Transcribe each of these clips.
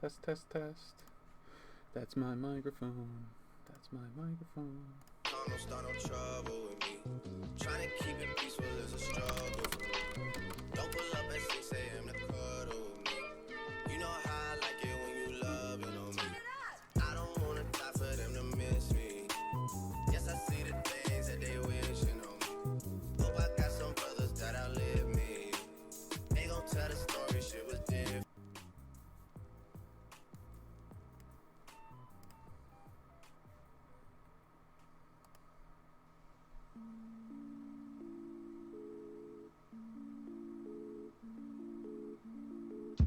Test, test, test. That's my microphone. That's my microphone. Don't start no trouble with me. Trying to keep it peaceful is a struggle. Don't pull up at 6 a.m. to cuddle with me. You know how I like it when you loving on me. I don't wanna die for them to miss me. Yes, I see the things that they wishing on me. Hope I got some brothers that outlive me. They gon' tell the story, shit was different.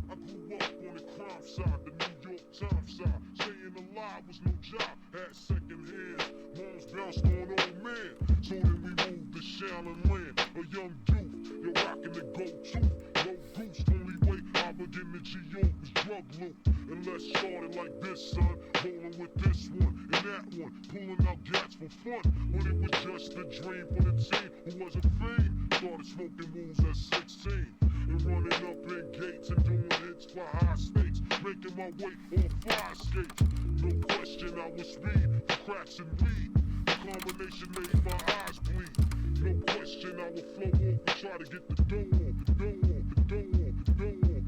I grew up on the crime side, the New York Times side. Staying alive was no job, had second hand. Moms bounced on old man, so then we moved to Shaolin land. A young youth, you're rocking the go-to. No goose, only way I begin to G.O. was drug loot. And let's start it like this, son. Rolling with this one and that one, pulling out gats for fun. When it was just a dream for the team who wasn't fiend. Started smoking wools at 16. And running up in gates and doing hits for high stakes, making my way on fire skates. No question I was speed, cracks and weed. The combination made my eyes bleed. No question I would flow off and try to get the dough off, the dough off, the dough off, the dough off.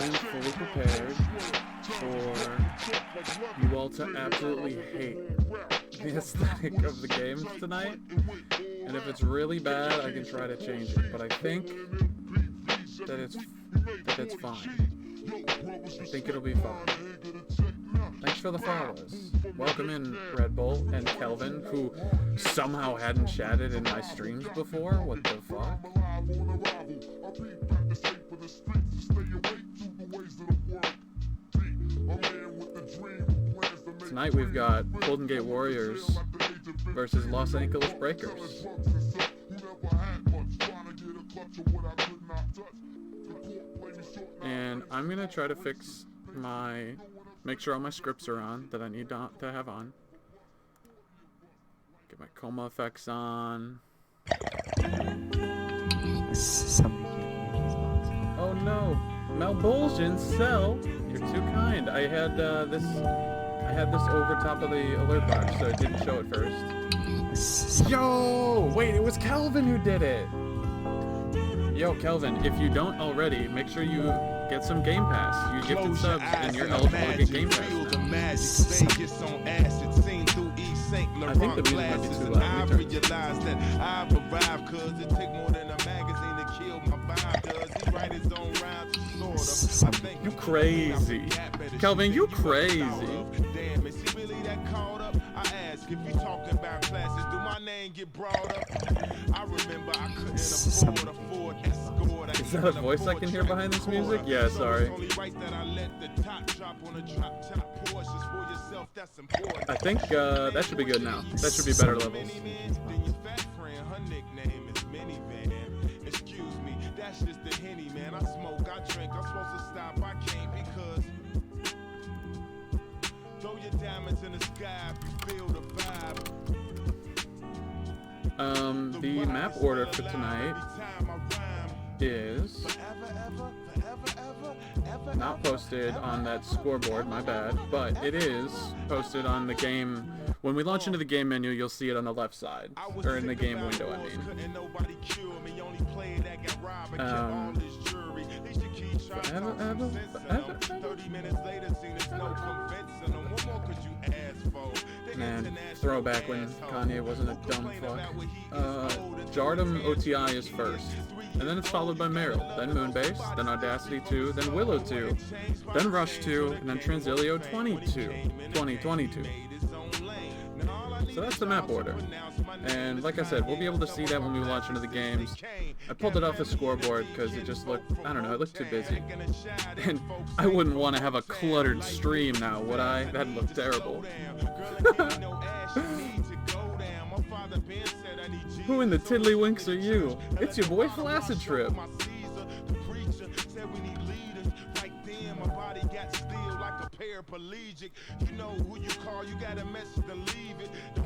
I'm fully prepared for you all to absolutely hate the aesthetic of the games tonight. And if it's really bad, I can try to change it. But I think that it's fine. I think it'll be fine. Thanks for the follows. Welcome in, Red Bull and Kelvin, who somehow hadn't chatted in my streams before. What the fuck? Tonight we've got Golden Gate Warriors versus Los Angeles Breakers. And I'm gonna try to make sure all my scripts are on that I need to have on. Get my coma effects on. Oh no, Malbolgian Cell, you're too kind. I had this over top of the alert box, so it didn't show it first. Yo, wait, it was Kelvin who did it. Yo, Kelvin, if you don't already, make sure you get some Game Pass. You gifted subs, and you're eligible to get Game Pass now. I think the music might be too loud. You crazy. Kelvin, you crazy. If you talking about classes, do my name get brought up? I remember I couldn't afford a Ford Escort. Is that a voice I can hear behind this music? Yeah, sorry. I think that should be good now. That should be better levels. Excuse me, that's just the Henny, man. I smoke, I drink, I'm supposed to stop, I can't because throw your diamonds in the sky if you feel the vibe. The map order for tonight is not posted on that scoreboard, my bad, but it is posted on the game. When we launch into the game menu, you'll see it on the left side, or in the game window, I mean. Man, throwback when Kanye wasn't a dumb fuck. Jardum OTI is first, and then it's followed by Meryl, then Moonbase, then Audacity 2, then Willow 2, then Rush 2, and then Transilio 2022. So that's the map order. And like I said, we'll be able to see that when we launch into the games. I pulled it off the scoreboard because it just looked, I don't know, it looked too busy. And I wouldn't want to have a cluttered stream now, would I? That'd look terrible. Who in the tiddlywinks are you? It's your boy Flaccid Trip. Can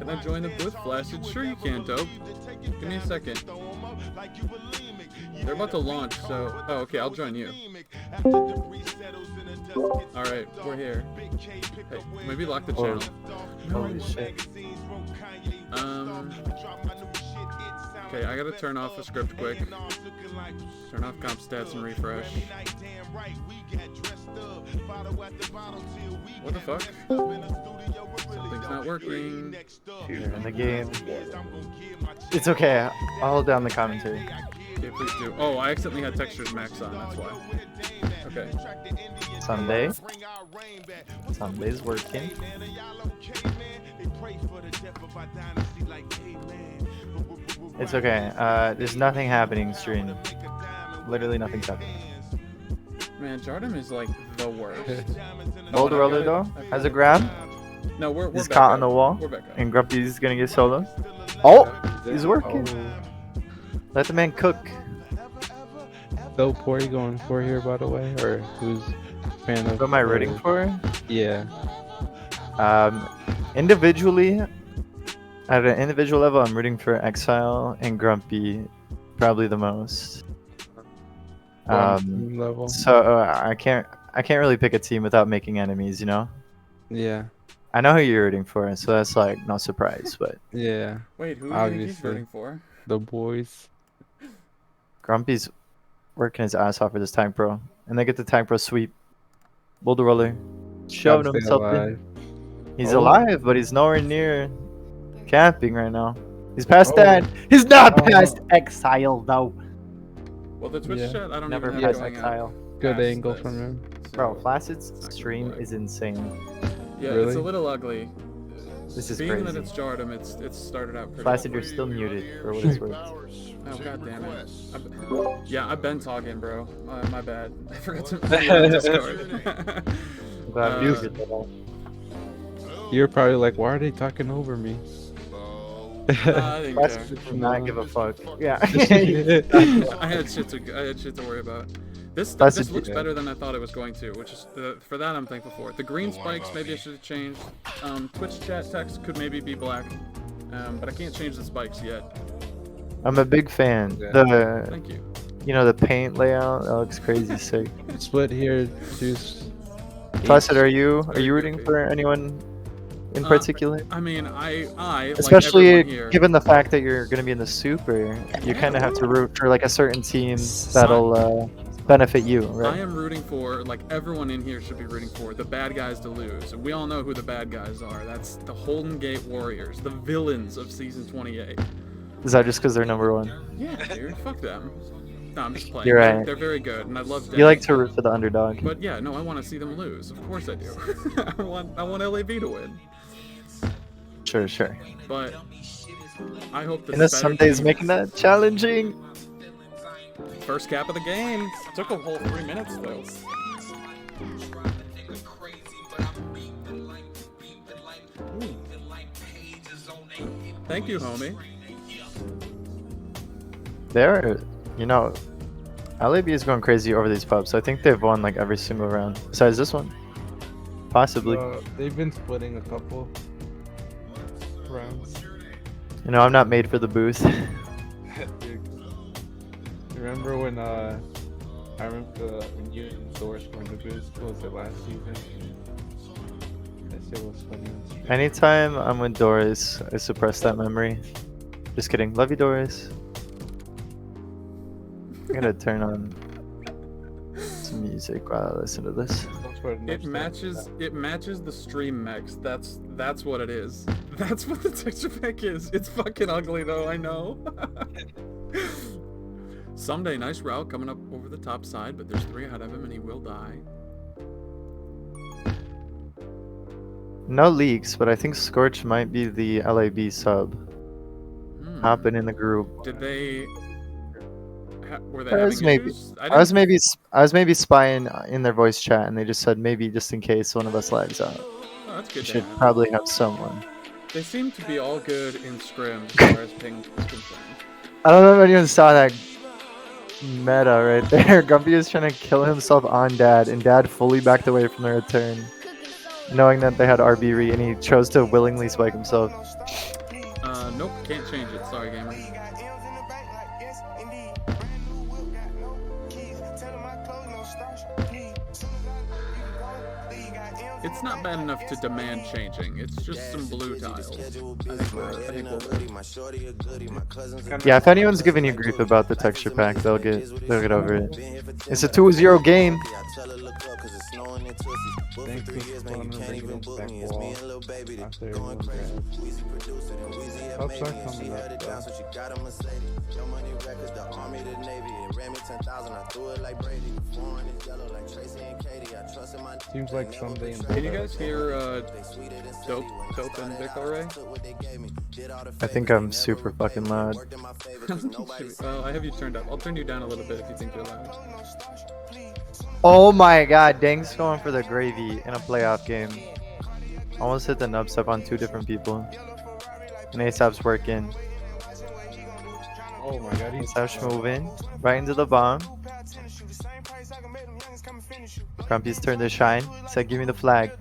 I join the booth, Flaccid? Sure you can, Dope. Give me a second. They're about to launch, so... Oh, okay, I'll join you. Alright, we're here. Hey, maybe lock the channel. Holy shit. Okay, I gotta turn off the script quick. Turn off comp stats and refresh. What the fuck? Something's not working. You're in the game. It's okay. I'll hold down the commentary. Okay, please do. Oh, I accidentally had textures max on, that's why. Okay. Sunday. Sunday's working. It's okay. There's nothing happening, stream. Literally nothing's happening. Man, Jardum is like the worst. Old roller though has a grab. No, we're He's back caught up. on the wall. We're back up. And Grumpy's gonna get solo. Oh, he's working. Let the man cook. So, who are you going for here, by the way? Or who's fan of? Who am I rooting for? Yeah. Individually, at an individual level, I'm rooting for Exile and Grumpy, probably the most. Level. So I can't really pick a team without making enemies, you know. Yeah. I know who you're rooting for, so that's like no surprise. But Yeah. Wait, who are you think he's Obviously. rooting for? The boys. Grumpy's working his ass off for this tank pro, and they get the tank pro sweep. Boulder roller, showing Gotta stay himself in. alive. He's Oh. alive, but he's nowhere near camping right now. He's past Oh. that. He's not Oh. past Exile though. Well, the Twitch Yeah. chat, I don't Never even have past going Exile. up Good past angle this. from him. Bro, So, Flaccid's it's not gonna stream work. is insane. Yeah, it's Really? a little ugly. This is Being crazy. that it's Jardum, it's started out pretty. Placid, you're still muted for what it's worth. Oh god damn it! Yeah, I've been talking, bro. My bad. I forgot to put you on Discord. I'm glad you Uh, did that. You're probably like, why are they talking over me? I didn't care. Placid does not give a fuck. Yeah. I had shit to worry about. This Placid- looks better than I thought it was going to, which is for that I'm thankful for. The green spikes maybe I should have changed. Twitch chat text could maybe be black, but I can't change the spikes yet. I'm a big fan. Yeah. The Thank you. the paint layout, that looks crazy sick. Split here, juice. Placid, are you Very rooting good. for anyone in particular? I mean, I like Especially everyone here. given the fact that you're gonna be in the super, you kind of have to root for like a certain team that'll benefit you, I right? am rooting for, like everyone in here should be rooting for, the bad guys to lose. And we all know who the bad guys are. That's the Holden Gate Warriors, the villains of season 28. Is that just because they're number one? Yeah, dude, fuck them. No, I'm just playing. You're They're- right. They're very good, and I love them. You like to root for the underdog. But yeah, no, I want to see them lose. Of course I do. I want LAV to win. Sure, sure. But I hope this And this Sunday's making that challenging. first cap of the game. Took a whole 3 minutes though. Ooh. Thank you, homie. They're, LAB is going crazy over these pubs. I think they've won like every single round. Besides this one. Possibly. They've been splitting a couple rounds. I'm not made for the booth. Dude, remember when I remember when you and Doris were in the booth? What was it, last season? That shit was funny. Anytime I'm with Doris, I suppress that memory. Just kidding. Love you, Doris. I'm gonna turn on some music while I listen to this. It matches the stream mix. That's what it is. That's what the texture pack is. It's fucking ugly though, I know. Someday, nice route coming up over the top side, but there's 3 ahead of him and he will die. No leaks, but I think Scorch might be the LAB sub. Hopping in the group. Did they? Were they I having was maybe- issues? I was maybe spying in their voice chat, and they just said maybe just in case one of us lags out. Oh, that's We good. should to probably have someone. They seem to be all good in scrims as far as ping is concerned. I don't know if anyone saw that meta right there. Grumpy is trying to kill himself on Dad, and Dad fully backed away from the return. knowing that they had RB re and he chose to willingly spike himself. Nope, can't change it. Sorry, gamer. It's not bad enough to demand changing. It's just some blue tiles. I think we'll win. Yeah, if anyone's giving you grief about the texture pack, they'll get over it. It's a 2-0 game. Thanks to Spawn for bringing back wall after everyone grabs. Helps are coming up though. Seems like someday in Can you guys hear Dope and Vic Ray? I think I'm super fucking loud. I have you turned up. I'll turn you down a little bit if you think you're loud. Oh my god, Dang's going for the gravy in a playoff game. Almost hit the nub step on 2 different people. And ASAP's working. Oh my god, he's ASAP's moving right into the bomb. Grumpy's turn to shine. Said, give me the flag.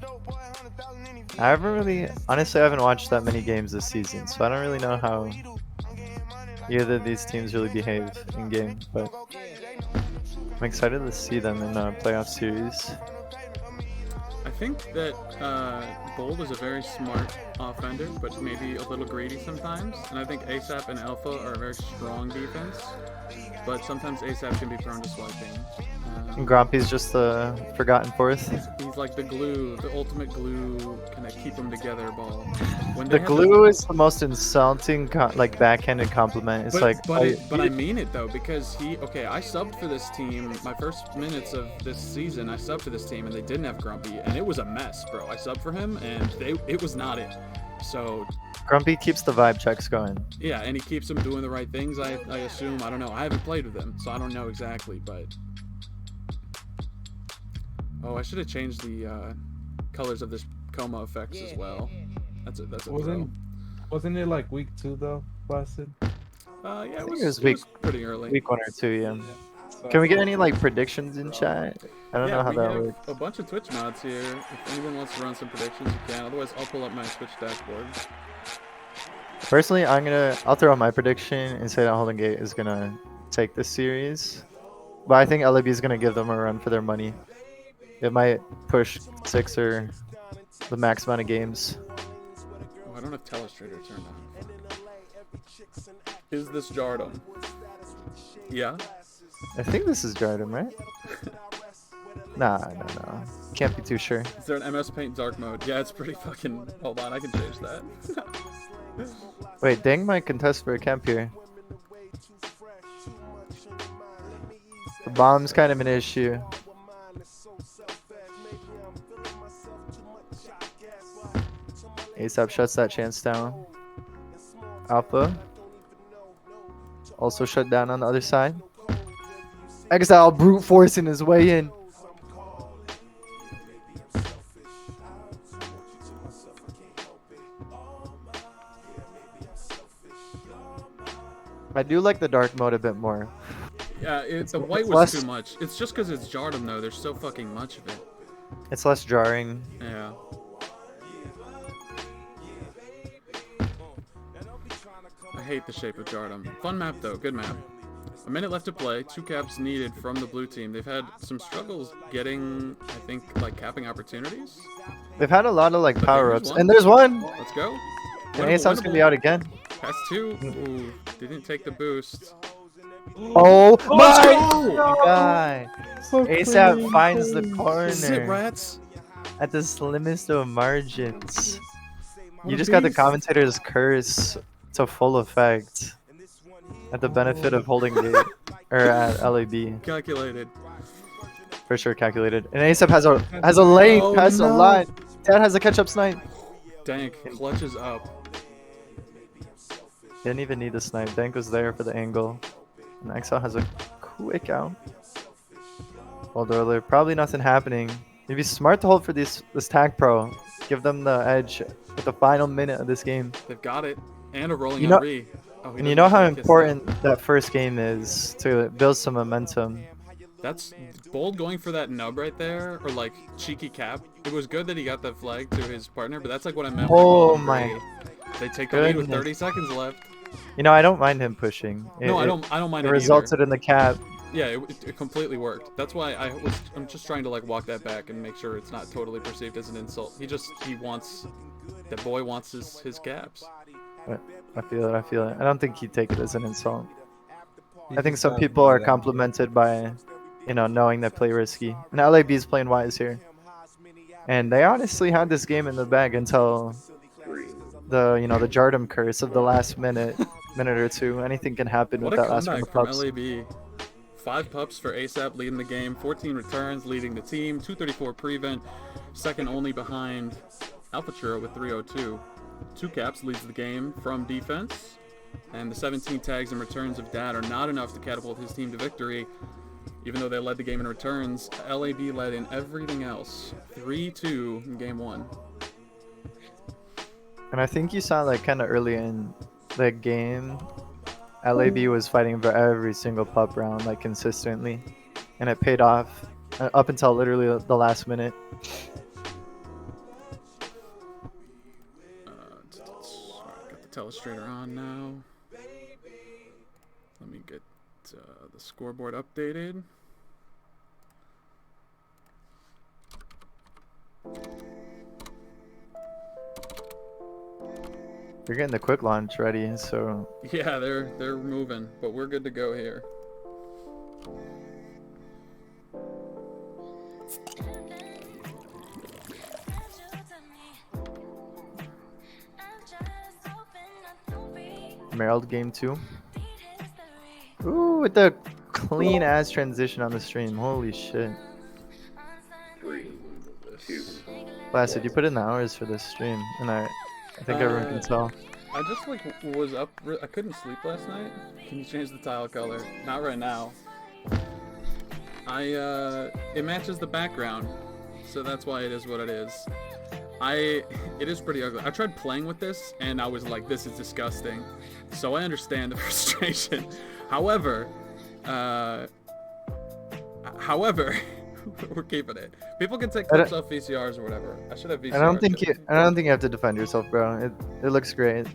Honestly, I haven't watched that many games this season, so I don't really know how either of these teams really behave in game, but I'm excited to see them in a playoff series. I think that Bold is a very smart offender, but maybe a little greedy sometimes. And I think ASAP and Alpha are a very strong defense, but sometimes ASAP can be prone to swiping. And Grumpy's just the forgotten fourth. He's like the glue, the ultimate glue, kind of keep them together ball. When The glue is the most insulting, like backhanded compliment. It's like, but I mean it though, because I subbed for this team. My first minutes of this season, I subbed for this team, and they didn't have Grumpy, and it was a mess, bro. I subbed for him, and it was not it. So Grumpy keeps the vibe checks going. yeah, and he keeps them doing the right things. I assume. I don't know. I haven't played with him, so I don't know exactly, but. Oh, I should have changed the colors of this coma effects as well. That's a throw. Wasn't it like week 2 though, Blasted? I Yeah, it think was pretty early. Week 1 or 2, yeah. So, Can we get any like predictions in chat? I don't know how we that have works. a bunch of Twitch mods here. If anyone wants to run some predictions, you can. Otherwise, I'll pull up my Twitch dashboard. Personally, I'll throw out my prediction and say that Holden Gate is gonna take this series, but I think LAB is gonna give them a run for their money. It might push 6 or the max amount of games. Oh, I don't have Telestrator turned on. Is this Jardum? Yeah. I think this is Jardim, right? Nah. Can't be too sure. Is there an MS Paint dark mode? Yeah, it's pretty fucking. Hold on, I can change that. Wait, Dang might contest for a camp here. The bomb's kind of an issue. ASAP shuts that chance down. Alpha also shut down on the other side. Exile brute forcing his way in. I do like the dark mode a bit more. Yeah, the white was less- too much. It's just because it's Jardum though. There's so fucking much of it. It's less jarring. Yeah. I hate the shape of Jardum. Fun map though, good map. A minute left to play, 2 caps needed from the blue team. They've had some struggles getting, I think, like capping opportunities. They've had a lot of like But power there's ups, one. and there's one. Let's go. And ASAP's gonna be out again. Pass 2. Ooh, didn't take the boost. Oh my go! god! ASAP finds the This is it, corner rats. at the slimmest of margins. You just got the commentator's curse to full effect at the benefit of holding gate or at LAB. Calculated. For sure calculated. And ASAP has a lane, Oh, has a no. line. Dad has a catch-up snipe. Dank clutches up. Didn't even need the snipe. Dank was there for the angle. And Exile has a quick out. Although probably nothing happening. It'd be smart to hold for this tag pro. Give them the edge at the final minute of this game. They've got it. And a rolling You know- on re. Oh, he And you doesn't know how get kissed important that first game is to build some momentum. That's Bold going for that nub right there, or like cheeky cap. It was good that he got that flag to his partner, but that's like what I meant by Oh Ball and my Brady. They take the lead with goodness. 30 seconds left. You know, I don't mind him pushing. No, I It don't mind it either. resulted in the cap. Yeah, it completely worked. That's why I'm just trying to like walk that back and make sure it's not totally perceived as an insult. He wants, that boy wants his caps. But I feel it. I feel it. I don't think he'd take it as an insult. He I think just some doesn't people do are that. complimented by, you know, knowing they play risky. And LAB's playing wise here. And they honestly had this game in the bag until the Jardim curse of the last minute or two. Anything can happen What with a that last round comeback of from pups. LAB. 5 pups for ASAP leading the game, 14 returns leading the team, 234 prevent, second only behind Alpha Churro with 302. 2 caps leads the game from defense, and the 17 tags and returns of Dad are not enough to catapult his team to victory. Even though they led the game in returns, LAB led in everything else. 3-2 in game 1. And I think you saw like kind of early in the game, LAB was fighting for every single pup round like consistently, and it paid off up until literally the last minute. Got the telestrator on now. Let me get the scoreboard updated. They're getting the quick launch ready, so Yeah, they're moving, but we're good to go here. Merrill game 2. Ooh, with the clean ass transition on the stream. Holy shit. Blasted, you put in the hours for this stream, and I think everyone can tell. I just like was up. I couldn't sleep last night. Can you change the tile color? Not right now. It matches the background, so that's why it is what it is. It is pretty ugly. I tried playing with this, and I was like, this is disgusting. So I understand the frustration. However, we're keeping it. People can take clips off VCRs or whatever. I should have VCRs. I don't think you have to defend yourself, bro. It looks great.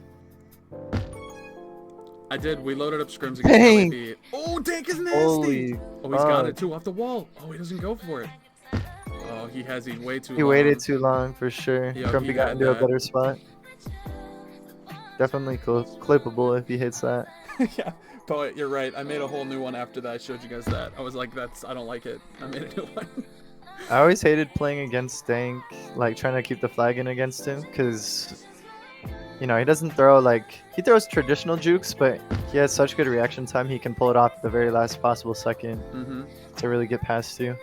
I did. We loaded up scrims Dang. against LAB. Oh, Dank is nasty. Holy Oh, he's got fuck. it too off the wall. Oh, he doesn't go for it. Oh, he way too long. He waited too long for sure. Yo, Grumpy he got had into a that. better spot. Definitely clippable if he hits that. Yeah, Poet, you're right. I made a whole new one after that. I showed you guys that. I was like, I don't like it. I made a new one. I always hated playing against Dank, like trying to keep the flag in against him, because, you know, he doesn't throw he throws traditional jukes, but he has such good reaction time, he can pull it off at the very last possible second to really get past you.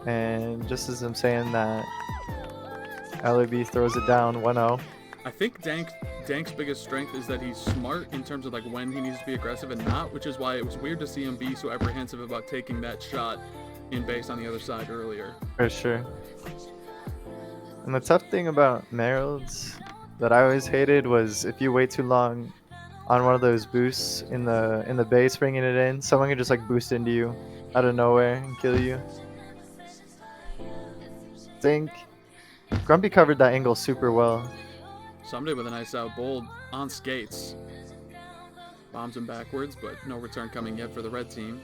And just as I'm saying that, LAB throws it down 1-0. I think Dank's biggest strength is that he's smart in terms of like when he needs to be aggressive and not, which is why it was weird to see him be so apprehensive about taking that shot in base on the other side earlier. For sure. And the tough thing about Merrills that I always hated was if you wait too long on one of those boosts in the base bringing it in, someone can just like boost into you out of nowhere and kill you. Think Grumpy covered that angle super well. Someday with a nice out Bold on skates. Bombs him backwards, but no return coming yet for the red team.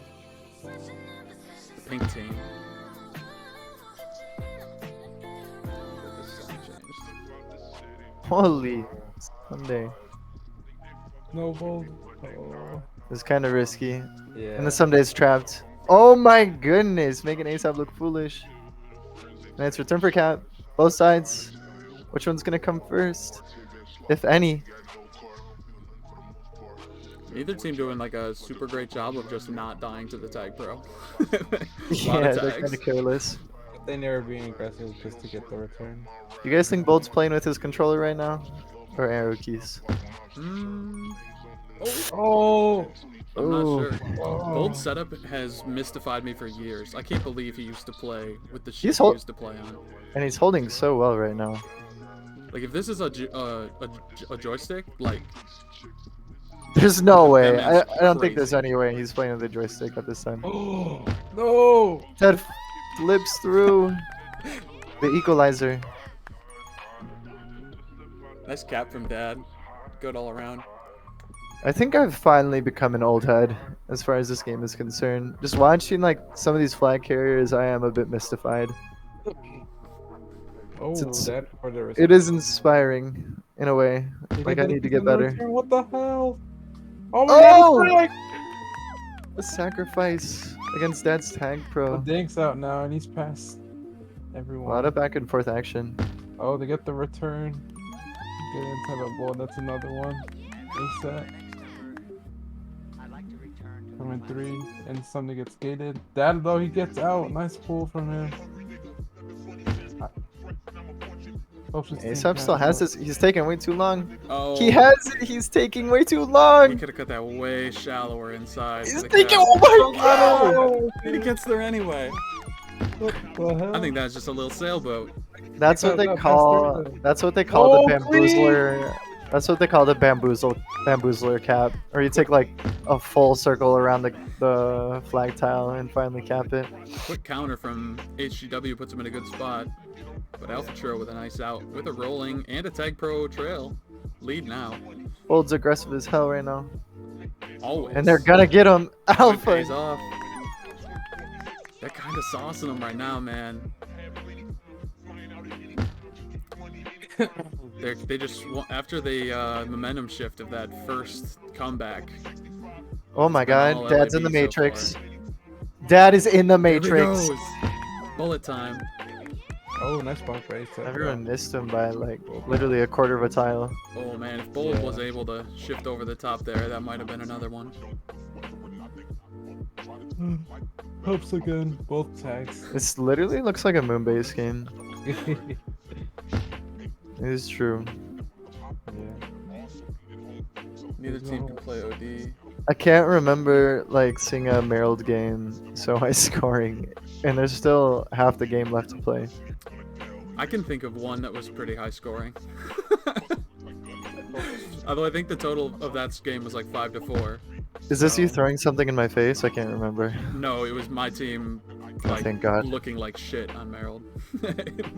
The pink team. This sound changed. Holy Sunday. Snowball. Oh. It's kind of risky. Yeah. And then Sunday's trapped. Oh my goodness, making ASAP look foolish. Nice return for cap. Both sides. Which one's gonna come first? If any. Neither team doing like a super great job of just not dying to the tag pro. Yeah, they're kind of careless. They never being aggressive just to get the return. You guys think Bold's playing with his controller right now? Or arrow keys? Oh! I'm not Ooh. sure. Bold's setup has mystified me for years. I can't believe he used to play with the shit He's he used to play on. And he's holding so well right now. Like if this is a joystick, like There's no That way. man's I don't think there's crazy. any way he's playing with the joystick at this time. Oh no! That flips through the equalizer. Nice cap from Dad. Good all around. I think I've finally become an old head as far as this game is concerned. Just watching like some of these flag carriers, I am a bit mystified. Oh, It's- that for the It is inspiring in a way. You Like get I the need to defense get on the better. return? What the hell? Oh my god, Oh! it's back! A sacrifice against Dad's tag pro. The Dink's out now and he's past A everyone. lot of back and forth action. Oh, they get the return. Get into the ball. That's another one. Reset. Coming 3, and something gets gated. Dad though, he gets out. Nice pull from him. ASAP still has this. He's taking way too long. Oh. He has it. He's taking way too He long. could have cut that way shallower inside. He's for the taking. cap. Oh my god! And he gets there anyway. What the hell? I think that's just a little sailboat. That's what No, they no, call. faster. That's what they call Oh, the bamboozler. That's what they call the bamboozler cap. Or you take like a full circle around the flag tile and finally cap it. Quick counter from HGW puts him in a good spot. But Alpha Tro with a nice out with a rolling and a tag pro trail. Lead now. Old's aggressive as hell right now. Always. And they're gonna get him. It pays Alpha. off. They're kind of saucing him right now, man. they just after the momentum shift of that first comeback. Oh my been all god. Dad's in the LAB so Matrix. Dad is in the Here he Matrix. goes. Bullet time. Oh, nice bump right there. Everyone missed him by like literally a quarter of a tile. Oh man, if Bullet Yeah. was able to shift over the top there, that might have been another one. Hopes again. Both tags. This literally looks like a Moonbase game. It is true. Yeah. Neither team can play OD. I can't remember like seeing a Merrill game so high scoring, and there's still half the game left to play. I can think of one that was pretty high scoring. Although I think the total of that game was like 5-4. Is this you So- throwing something in my face? I can't remember. No, it was my team Oh, like thank God. looking like shit on Merrill.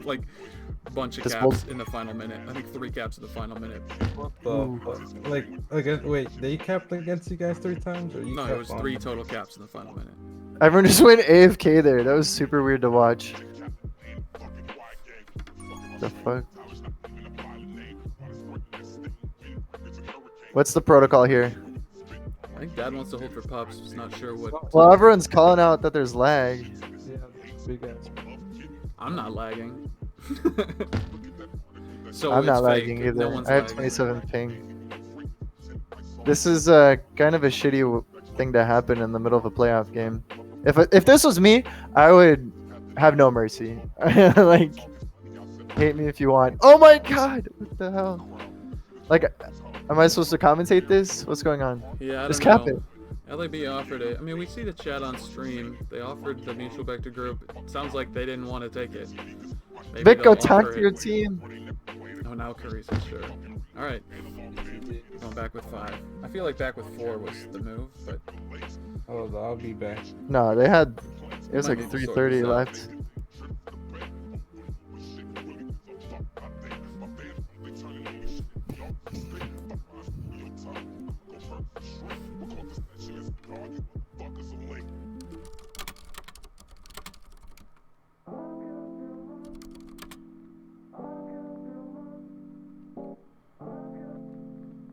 Like a bunch of This caps in the final minute. I think 3 caps in the final minute. What the Ooh. fuck? Like, wait, they capped against you guys 3 times? Or you No, it capped was on 3 them? total caps in the final minute. Everyone just went AFK there. That was super weird to watch. The fuck? What's the protocol here? I think Dad wants to hold for pups. Just not sure what. Well, everyone's calling out that there's lag. Yeah, big ass. I'm not lagging. So I'm it's not fake. lagging No either. one's I have lagging. 27 ping. This is kind of a shitty thing to happen in the middle of a playoff game. If this was me, I would have no mercy. Like, hate me if you want. Oh my god! What the hell? Like, am I supposed to commentate this? What's going on? Yeah, I Just don't cap know. it. LAB offered it. I mean, we see the chat on stream. They offered the mutual vector group. It sounds like they didn't want to take it. Maybe Vic, go they'll talk offer to your it. team. Oh, now Curry says sure. All right. Going back with 5. I feel like back with 4 was the move, but Oh, I'll be back. No, they had. It was Might like need to sort 3:30 this out. left.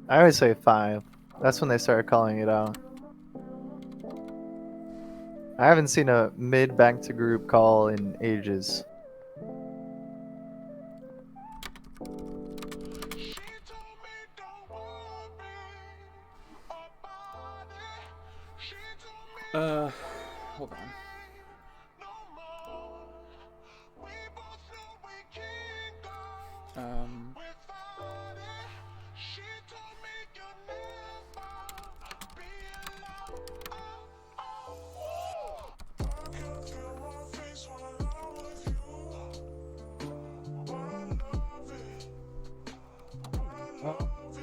I always say 5. That's when they started calling it out. I haven't seen a mid back to group call in ages. hold on. Um,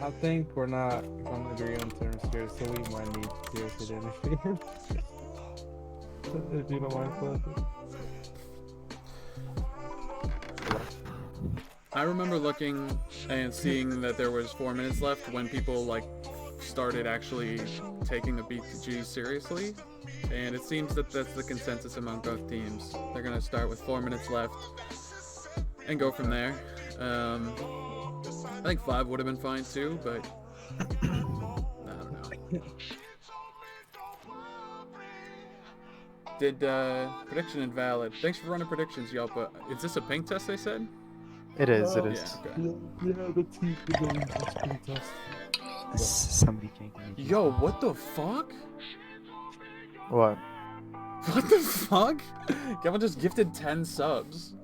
I think we're not gonna agree on terms here, so we might need serious interference. If you don't mind, Fluffy. I remember looking and seeing that there was 4 minutes left when people like started actually taking the BTG seriously, and it seems that that's the consensus among both teams. They're gonna start with 4 minutes left and go from there. I think 5 would have been fine too, but I don't know. Did prediction invalid? Thanks for running predictions, y'all. But is this a pink test? They said. It is. It Yeah. is. Okay. Yeah, the teeth is going to pretty tough. Somebody can't get me. Yo, what the fuck? What? What the fuck? Kevin just gifted 10 subs.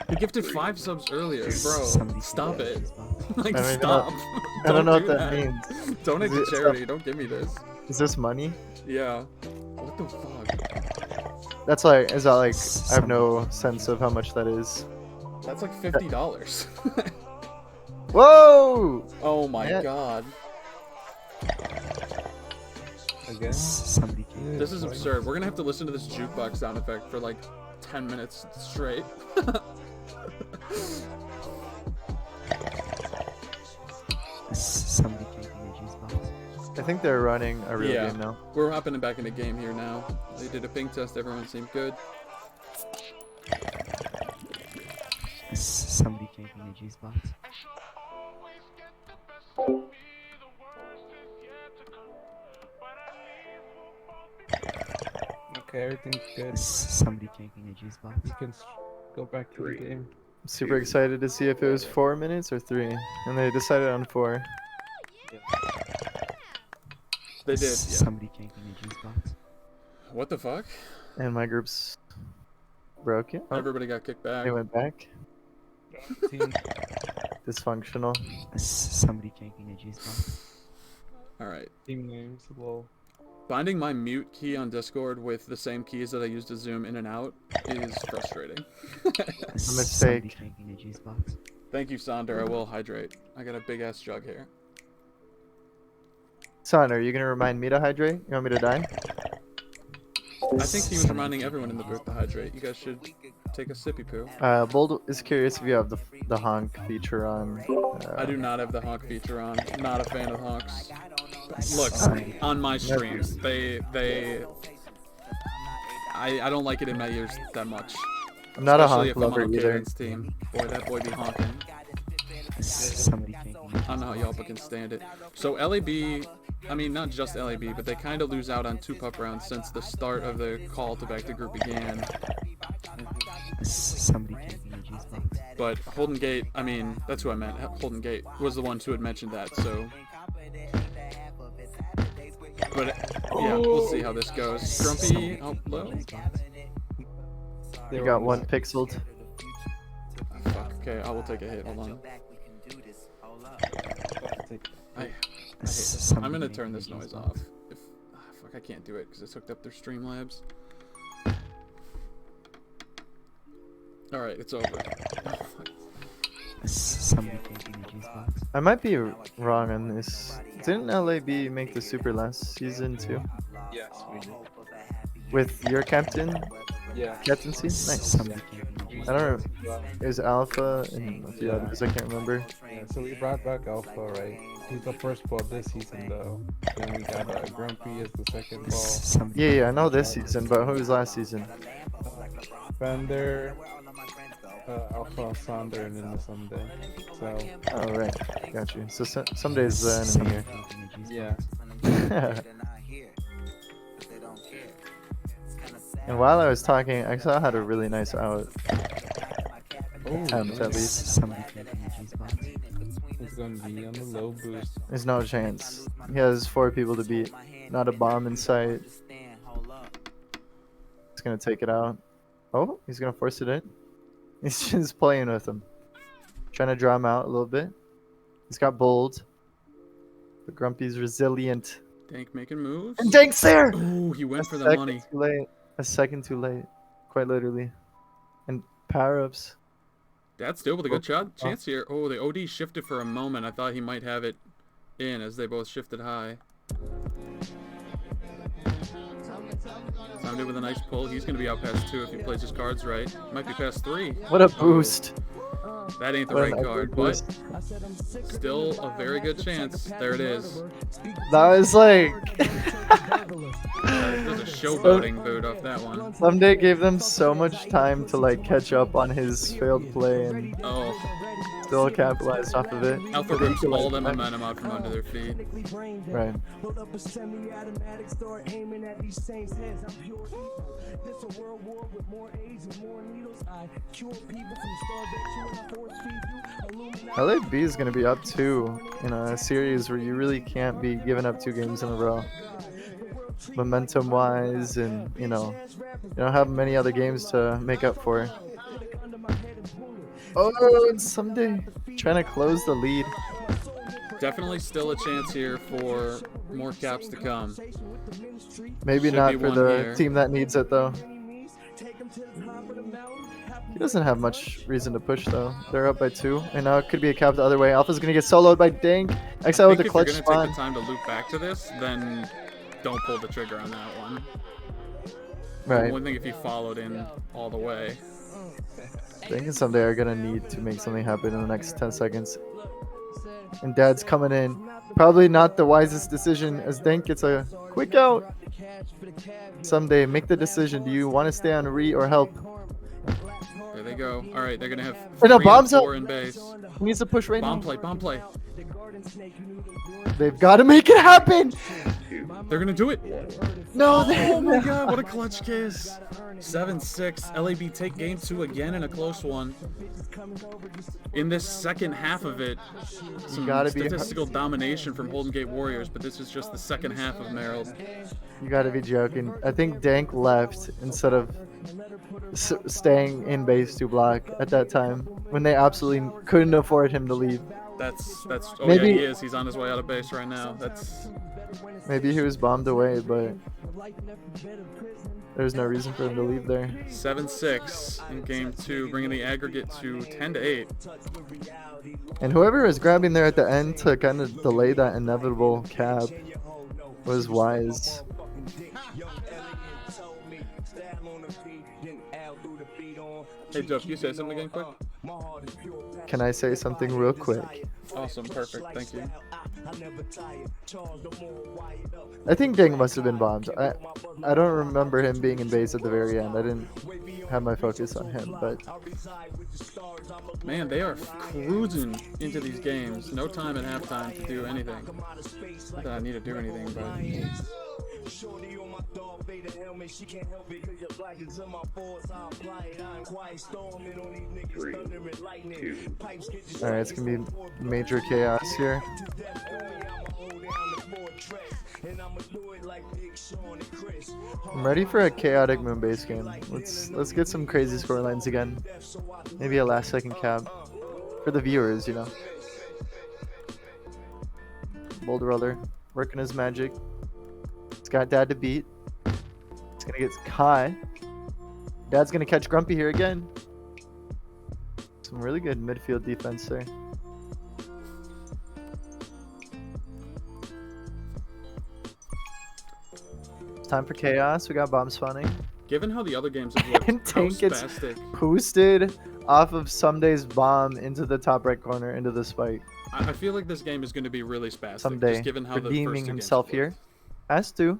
He gifted 5 subs earlier, bro. Somebody Stop can't it. get me. Like, I mean, stop. I don't know do what that means. Donate Is to it- charity. Don't give me this. Is this money? Yeah. What the fuck? That's like. Is that like? I have no sense of how much that is. That's like $50. Whoa! Oh my Yeah. god. Again? Somebody can't get This is absurd. We're gonna have to listen to this jukebox sound effect for like 10 minutes straight. Somebody can't get me juice box. I think they're running a real Yeah. game now. We're hopping back in the game here now. They did a ping test. Everyone seemed good. Somebody can't get me juice box. Okay, everything's good. Somebody can't get me juice box. We can go back to the game. I'm super excited to see if it was 4 minutes or 3, and they decided on 4. They did. Yeah. Somebody can't get me juice box. What the fuck? And my group's broken. Oh, Everybody got kicked back. they went back. Team. Dysfunctional. Somebody can't get me juice box. All right. Team names, lol. Finding my mute key on Discord with the same keys that I use to zoom in and out is frustrating. Somebody mistake. can't get me juice box. Thank you, Sonder. I will hydrate. I got a big ass jug here. Son, are you gonna remind me to hydrate? You want me to die? I think he was reminding everyone in the booth to hydrate. You guys should take a sippy poo. Bold is curious if you have the honk feature on. I do not have the honk feature on. Not a fan of honks. Look, on my streams, I don't like it in my ears that much. I'm not a Especially honk if I'm on lover either. O'Kaden's team. Boy, that boy be honking. Somebody can't get me. I don't know how y'all can stand it. So LAB, I mean not just LAB, but they kind of lose out on 2 pup rounds since the start of the call to back to group began. Somebody can't get me juice box. But Holden Gate, I mean, that's who I meant. Holden Gate was the one who had mentioned that, so. But yeah, we'll see how this goes. Grumpy, oh, low. You got 1 pixeled. Oh, fuck, okay, I will take a hit, hold on. I hate this. I'm gonna turn this noise off. If, fuck, I can't do it because it's hooked up their Streamlabs. Alright, it's over. Oh, fuck. Somebody can't get me juice box. I might be wrong on this. Didn't LAB make the super last season too? Yes, we did. With your captain? Yeah. Captaincy? Nice. Somebody can't get me juice I don't know. Well, It was Alpha and a few Yeah. others. I can't remember. yeah, so we brought back Alpha, right? He's the first ball this season, though. Then we got Grumpy as the second ball. Somebody Yeah, yeah, I know this season, but who was last season? Fender, Alpha, Sonder, and then the Sunday. So, Oh, right. Got you. So Sunday's the enemy yeah. here. And while I was talking, I saw I had a really nice out. Attempt, at least. Somebody can't get me juice box. He's gonna be on the low boost. There's no chance. He has 4 people to beat. Not a bomb in sight. He's gonna take it out. Oh, he's gonna force it in. He's just playing with him. Trying to draw him out a little bit. He's got bold. But Grumpy's resilient. Dank making moves. And Dank's there! Ooh, he went A for the second money. Too late. A second too late. Quite literally. And power-ups. That's still with a good shot chance here. Oh, the OD shifted for a moment. I thought he might have it in as they both shifted high. Timed it with a nice pull. He's going to be out past 2 if he plays his cards right. Might be past 3. What a Oh, boost. that ain't the What right an card, epic but boost. still a very good chance. There it is. That was like There's a showboating boot off that one. Someday gave them so much time to like catch up on his failed play and Oh, still capitalized off of it. Alpha But he rips could, like, all the momentum out from under their feet. Right. LAB is going to be up 2 in a series where you really can't be giving up 2 games in a row. Momentum wise, and you don't have many other games to make up for. Oh, and someday trying to close the lead. Definitely still a chance here for more caps to come. Maybe Should not be for one the here. team that needs it though. He doesn't have much reason to push though. They're up by 2, and now it could be a cap the other way. Alpha's gonna get soloed by Dank. Exile with the if clutch you're going to take spawn. the time to loop back to this, then don't pull the trigger on that one. Right. One thing if you followed in all the way. Dank and someday are gonna need to make something happen in the next 10 seconds. And Dad's coming in. Probably not the wisest decision as Dank gets a quick out. Someday, make the decision. Do you want to stay on re or help? There they go. All right, they're going to have Oh, 3 no, and bombs up. 4 in base. He needs to push right Bomb now. play, bomb play. They've got to make it happen. They're going to do it. No, Oh my god, what a clutch kiss. 7-6. LAB take game 2 again in a close one. In this second half of it, some gotta be- statistical domination from Holden Gate Warriors, but this is just the second half of Merrill. You gotta be joking. I think Dank left instead of staying in base to block at that time when they absolutely couldn't afford him to leave. That's oh Maybe- yeah, he is. He's on his way out of base right now. That's Maybe he was bombed away, but there's no reason for him to leave there. 7-6 in game 2, bringing the aggregate to 10-8. And whoever was grabbing there at the end to kind of delay that inevitable cap was wise. Hey Joe, can you say something again quick? Can I say something real quick? Awesome, perfect, thank you. I think Dang must have been bombed. I don't remember him being in base at the very end. I didn't have my focus on him, but Man, they are cruising into these games. No time at halftime to do anything. Not that I need to do anything, but alright, it's gonna be major chaos here. I'm ready for a chaotic Moonbase game. Let's get some crazy scorelines again. Maybe a last second cap for the viewers, Boulder Roller working his magic. It's got Dad to beat. It's gonna get caught. Dad's gonna catch Grumpy here again. Some really good midfield defense there. It's time for chaos. We got bomb spawning. given how the other games have looked, And how Tank gets spastic. boosted off of Someday's bomb into the top right corner into the spike. I feel like this game is going to be really spastic. Someday just given how the first redeeming two games himself have here. looked. Has to.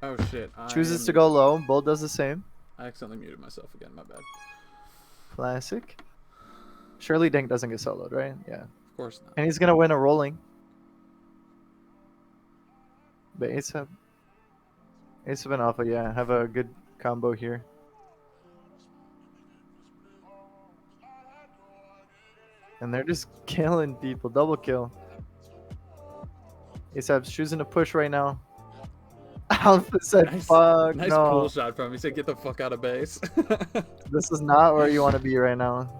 Oh shit. Chooses to go low. Bolt does the same. I accidentally muted myself again, my bad. Classic. Surely Dank doesn't get soloed, right? Yeah. Of course not. And he's gonna win a rolling. But Ace up and Alpha, yeah, have a good combo here. And they're just killing people. Double kill. ASAP's choosing to push right now. Alpha said, fuck Nice no. pull shot from him. He said, get the fuck out of base. This is not where you want to be right now.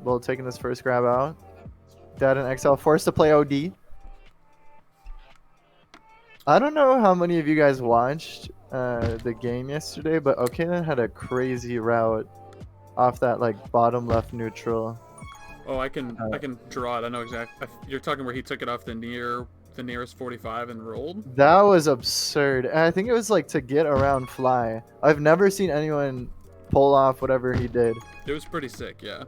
Bull taking this first grab out. Dad and XL forced to play OD. I don't know how many of you guys watched the game yesterday, but Okalan had a crazy route off that like bottom left neutral. Oh, I can draw it. I know exactly. You're talking where he took it off the nearest 45 and rolled. That was absurd. And I think it was like to get around fly. I've never seen anyone pull off whatever he did. It was pretty sick, yeah.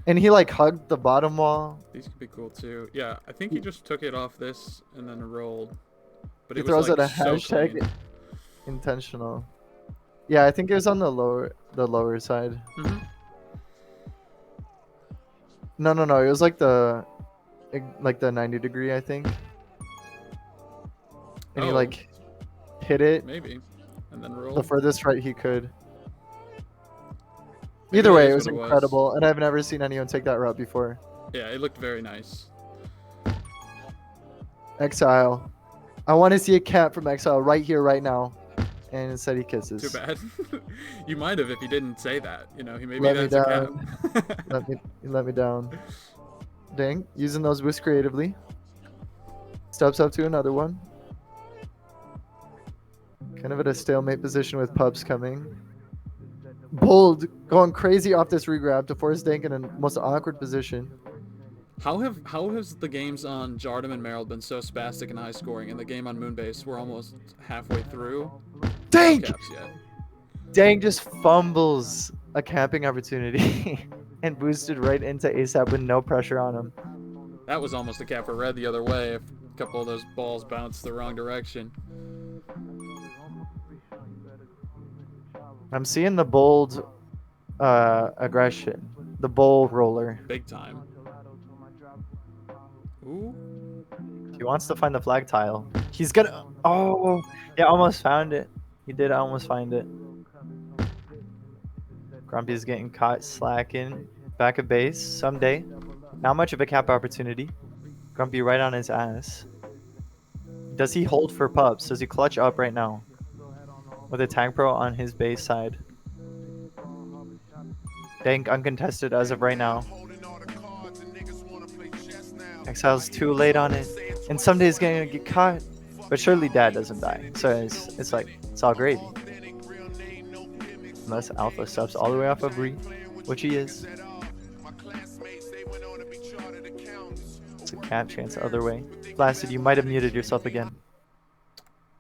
And he like hugged the bottom wall. These could be cool too. Yeah, I think he just took it off this and then rolled. But He it throws was out like a so hashtag clean. intentional. Yeah, I think it was on the lower side. Mhm. No, it was like the 90 degree, I think. And he Oh. like hit it Maybe, and then rolled. the furthest right he could. Maybe Either that way, is it was what it was. incredible, and I've never seen anyone take that route before. Yeah, it looked very nice. Exile. I want to see a cap from Exile right here, right now. And instead he kisses. Too bad. You might have if he didn't say that. You know, he maybe Let me that's a down. cap. Let me down. Dang, using those boosts creatively. Steps up to another one. Kind of at a stalemate position with Pups coming. Bold going crazy off this regrab to force Dank in a most awkward position. How has the games on Jardum and Merrill been so spastic and high scoring, and the game on Moonbase we're almost halfway through? Dank! No caps yet. Dank just fumbles a camping opportunity and boosted right into ASAP with no pressure on him. That was almost a cap for red the other way if a couple of those balls bounced the wrong direction. I'm seeing the bold aggression, the bold roller. Big time. Ooh. He wants to find the flag tile. He's gonna. Oh, yeah, almost found it. He did almost find it. Grumpy's getting caught slacking. Back at base someday. Not much of a cap opportunity. Grumpy right on his ass. Does he hold for Pups? Does he clutch up right now? With a Tag Pro on his base side. Dank uncontested as of right now. Exile's too late on it. And someday he's gonna get caught. But surely Dad doesn't die. So it's like, it's all gravy. Unless Alpha steps all the way off of Bree, which he is. It's a cap chance the other way. Blasted, you might have muted yourself again.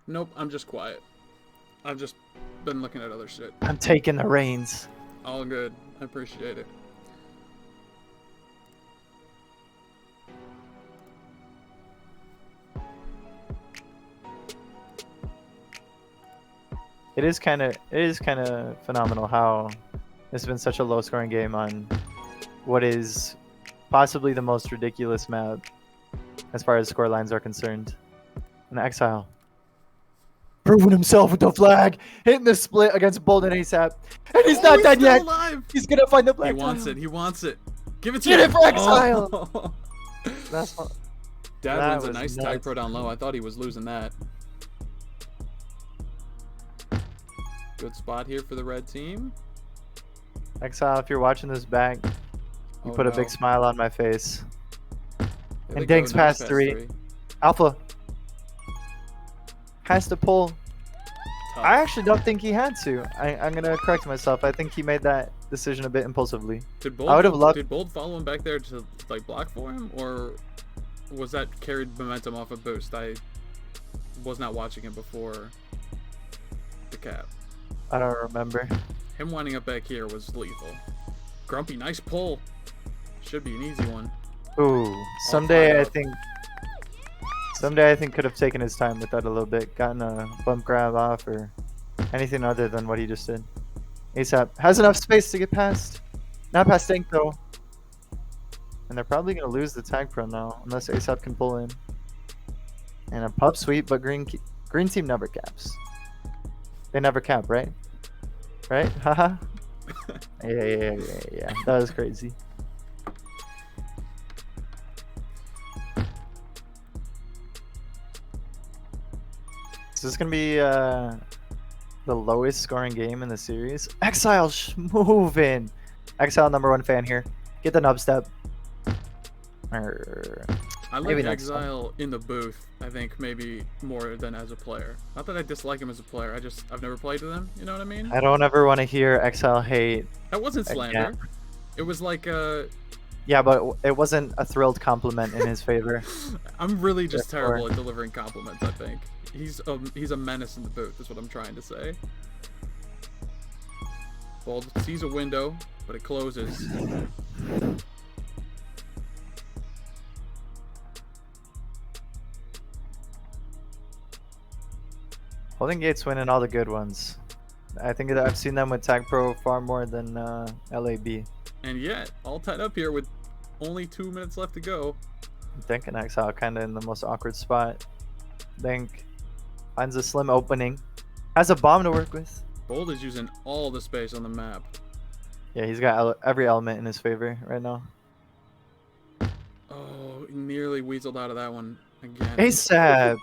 Nope, I'm just quiet. I've just been looking at other shit. I'm taking the reins. All good. I appreciate it. It is kind of phenomenal how it's been such a low scoring game on what is possibly the most ridiculous map as far as score lines are concerned. And Exile proving himself with the flag, hitting the split against Bold and ASAP, and he's not dead still yet. alive! He's gonna find the flag. He wants it. He wants it. Give it to Get him. it for Exile! Oh. That's not, Dad that wins a was nice nuts. tag pro down low. I thought he was losing that. Good spot here for the red team. Exile, if you're watching this back, you Oh, put a no. big smile on my face. There And they go, Dank's nice past three. Alpha has to pull. Tough. I actually don't think he had to. I'm gonna correct myself. I think he made that decision a bit impulsively. Did Bold, I would have loved- Did Bold follow him back there to like block for him, or was that carried momentum off a boost? I was not watching it before the cap. I don't remember. Him winding up back here was lethal. Grumpy, nice pull. Should be an easy one. Ooh, someday I think could have taken his time with that a little bit, gotten a bump grab off or anything other than what he just did. ASAP has enough space to get past. Not past Dank though. And they're probably gonna lose the tag pro now unless ASAP can pull in. And a pub sweep, but green team never caps. They never cap, right? Right? Haha. Yeah. That was crazy. Is this gonna be the lowest scoring game in the series? Exile moving. Exile #1 fan here. Get the nub step. I Maybe like next time. Exile in the booth. I think maybe more than as a player. Not that I dislike him as a player. I've never played with him. You know what I mean? I don't ever want to hear Exile hate. That wasn't slander. Again. It was like Yeah, but it wasn't a thrilled compliment in his favor. I'm really just Therefore- terrible at delivering compliments, I think. He's a menace in the booth, is what I'm trying to say. Bold sees a window, but it closes. Holding Gate's winning all the good ones. I think that I've seen them with Tag Pro far more than LAB. And yet, all tied up here with only 2 minutes left to go. Denk and Exile kind of in the most awkward spot. Denk finds a slim opening. Has a bomb to work with. Bold is using all the space on the map. Yeah, he's got every element in his favor right now. Oh, he nearly weaseled out of that one again. ASAP!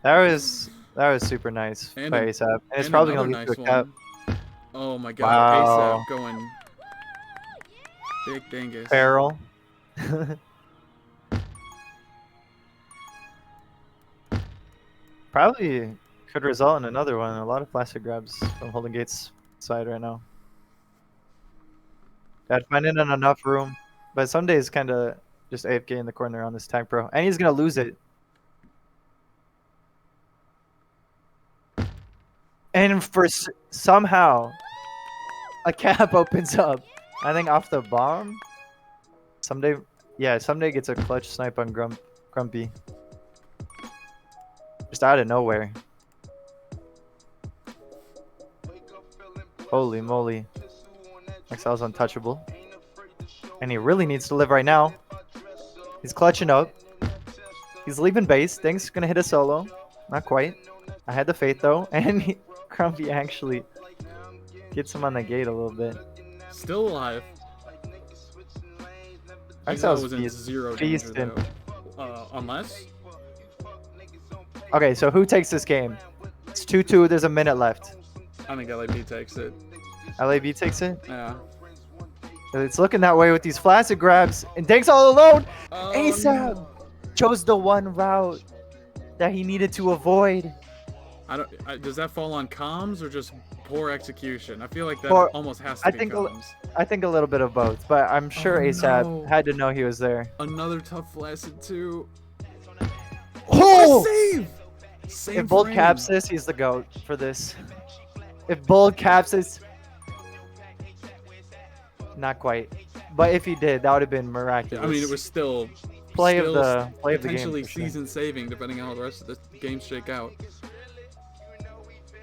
That was super nice And by a- ASAP. And it's And probably another going to lead to a nice cap. one. Oh my god, Wow. ASAP going big dingus. Barrel. Probably could result in another one. A lot of plastic grabs from Holding Gate's side right now. That finding enough room. But some days kind of just AFK in the corner on this Tag Pro. And he's going to lose it. And for somehow, a cap opens up. I think off the bomb. Someday gets a clutch snipe on Grumpy. Just out of nowhere. Holy moly. Excel's untouchable. And he really needs to live right now. He's clutching up. He's leaving base. Thing's gonna hit a solo. Not quite. I had the faith though. And Grumpy actually gets him on the gate a little bit. Still alive. Excel's was in zero danger feasting. though. Unless Okay, so who takes this game? It's 2-2. There's a minute left. I think LAB takes it. LAB takes it. Yeah. It's looking that way with these flaccid grabs. And Dank's all alone. Oh, ASAP no. chose the one route that he needed to avoid. Does that fall on comms or just poor execution? I feel like that Poor- almost has to I be think comms. I think a little bit of both, but I'm sure Oh, ASAP no. had to know he was there. Another tough flaccid too. Oh! Save! Same If Bold frame. caps this, he's the GOAT for this. If Bold caps this, not quite. But if he did, that would have been miraculous. I mean, it was still play of still the game. potentially for sure. season saving, depending on how the rest of the games shake out.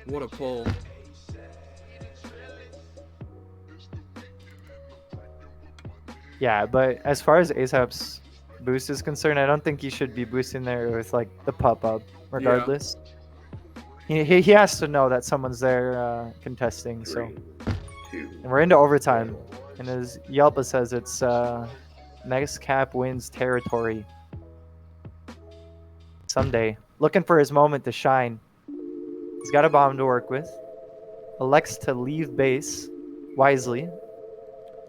What a pull! Yeah, but as far as ASAP's boost is concerned, I don't think he should be boosting there with like the pop up, regardless. He has to know that someone's there contesting. So, and we're into overtime, and as Yelpa says, it's next cap wins territory. Someday, looking for his moment to shine. He's got a bomb to work with. Elects to leave base wisely.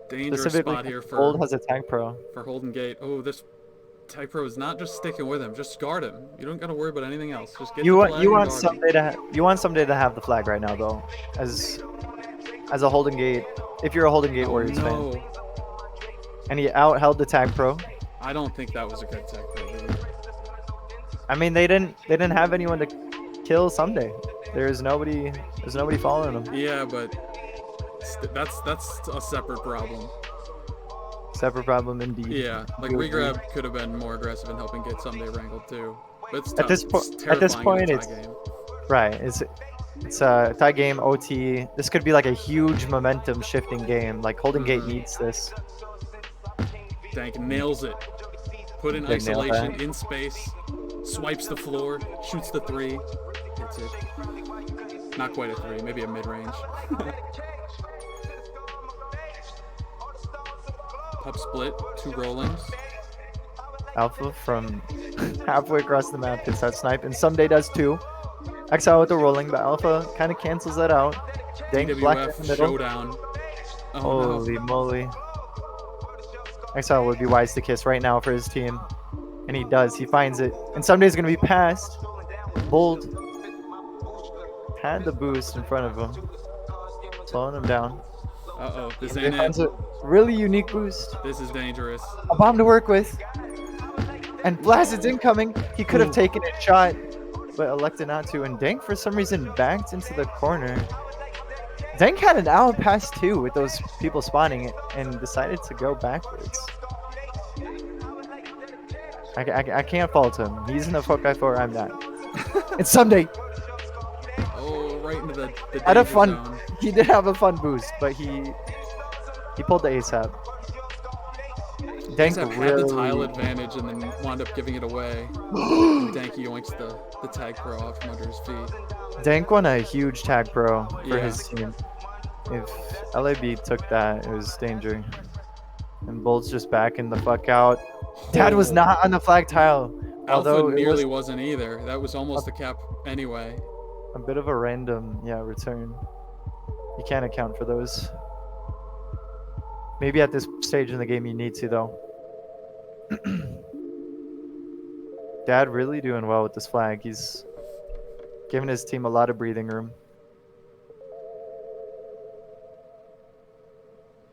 Dangerous Specifically, spot here Gold for has a Tag Pro. Holden Gate. Oh, this Tag Pro is not just sticking with him. Just guard him. You don't got to worry about anything else. Just get You the want flag you and want guard him. someday to have the flag right now though, as a Holding Gate. If you're a Holding Gate Oh, Warriors fan, no. and he out-held the Tag Pro. I don't think that was a good Tag Pro. Either. I mean, they didn't have anyone to kill someday. There's nobody following them. Yeah, but that's a separate problem. Separate problem indeed. Yeah, like Agree. regrab could have been more aggressive in helping get someday wrangled too. But it's At tough. this point, it's it's right. It's a tie game OT. This could be like a huge momentum shifting game. Like Holding Gate needs this. Dank nails it. Put in Big nail isolation that. in space. Swipes the floor. Shoots the 3. Hits it. Not quite a 3. Maybe a mid-range. Pub split. 2 rollings. Alpha from halfway across the map hits that snipe, and someday does too. Exile with the rolling, but Alpha kind of cancels that out. Dank black in the DWF middle. showdown. Oh, Holy no. moly. Exile would be wise to kiss right now for his team. And he does. He finds it. And someday's going to be passed. Bold had the boost in front of him. Slowing him down. Uh-oh, this They ain't finds it. a really unique boost. This is dangerous. A bomb to work with. And Blazid's incoming. He could have taken a shot, but elected not to. And Dank, for some reason, backed into the corner. Dank had an out pass too with those people spawning and decided to go backwards. I can't fault him. He's in the Foci 4, I'm not. And someday, Oh, right into the had a danger fun. zone. He did have a fun boost, but he pulled the ASAP. Dank ASAP had the tile really. advantage and then wound up giving it away. And Danky yoinks the tag pro out from under his feet. Dank won a huge tag pro for Yeah. his team. If LAB took that, it was danger. And Bolt's just backing the fuck out. Dad was not on the flag tile. Alpha Although it nearly was wasn't either. That was almost the cap anyway. a bit of a random, return. You can't account for those. Maybe at this stage in the game you need to, though. Dad really doing well with this flag. He's giving his team a lot of breathing room.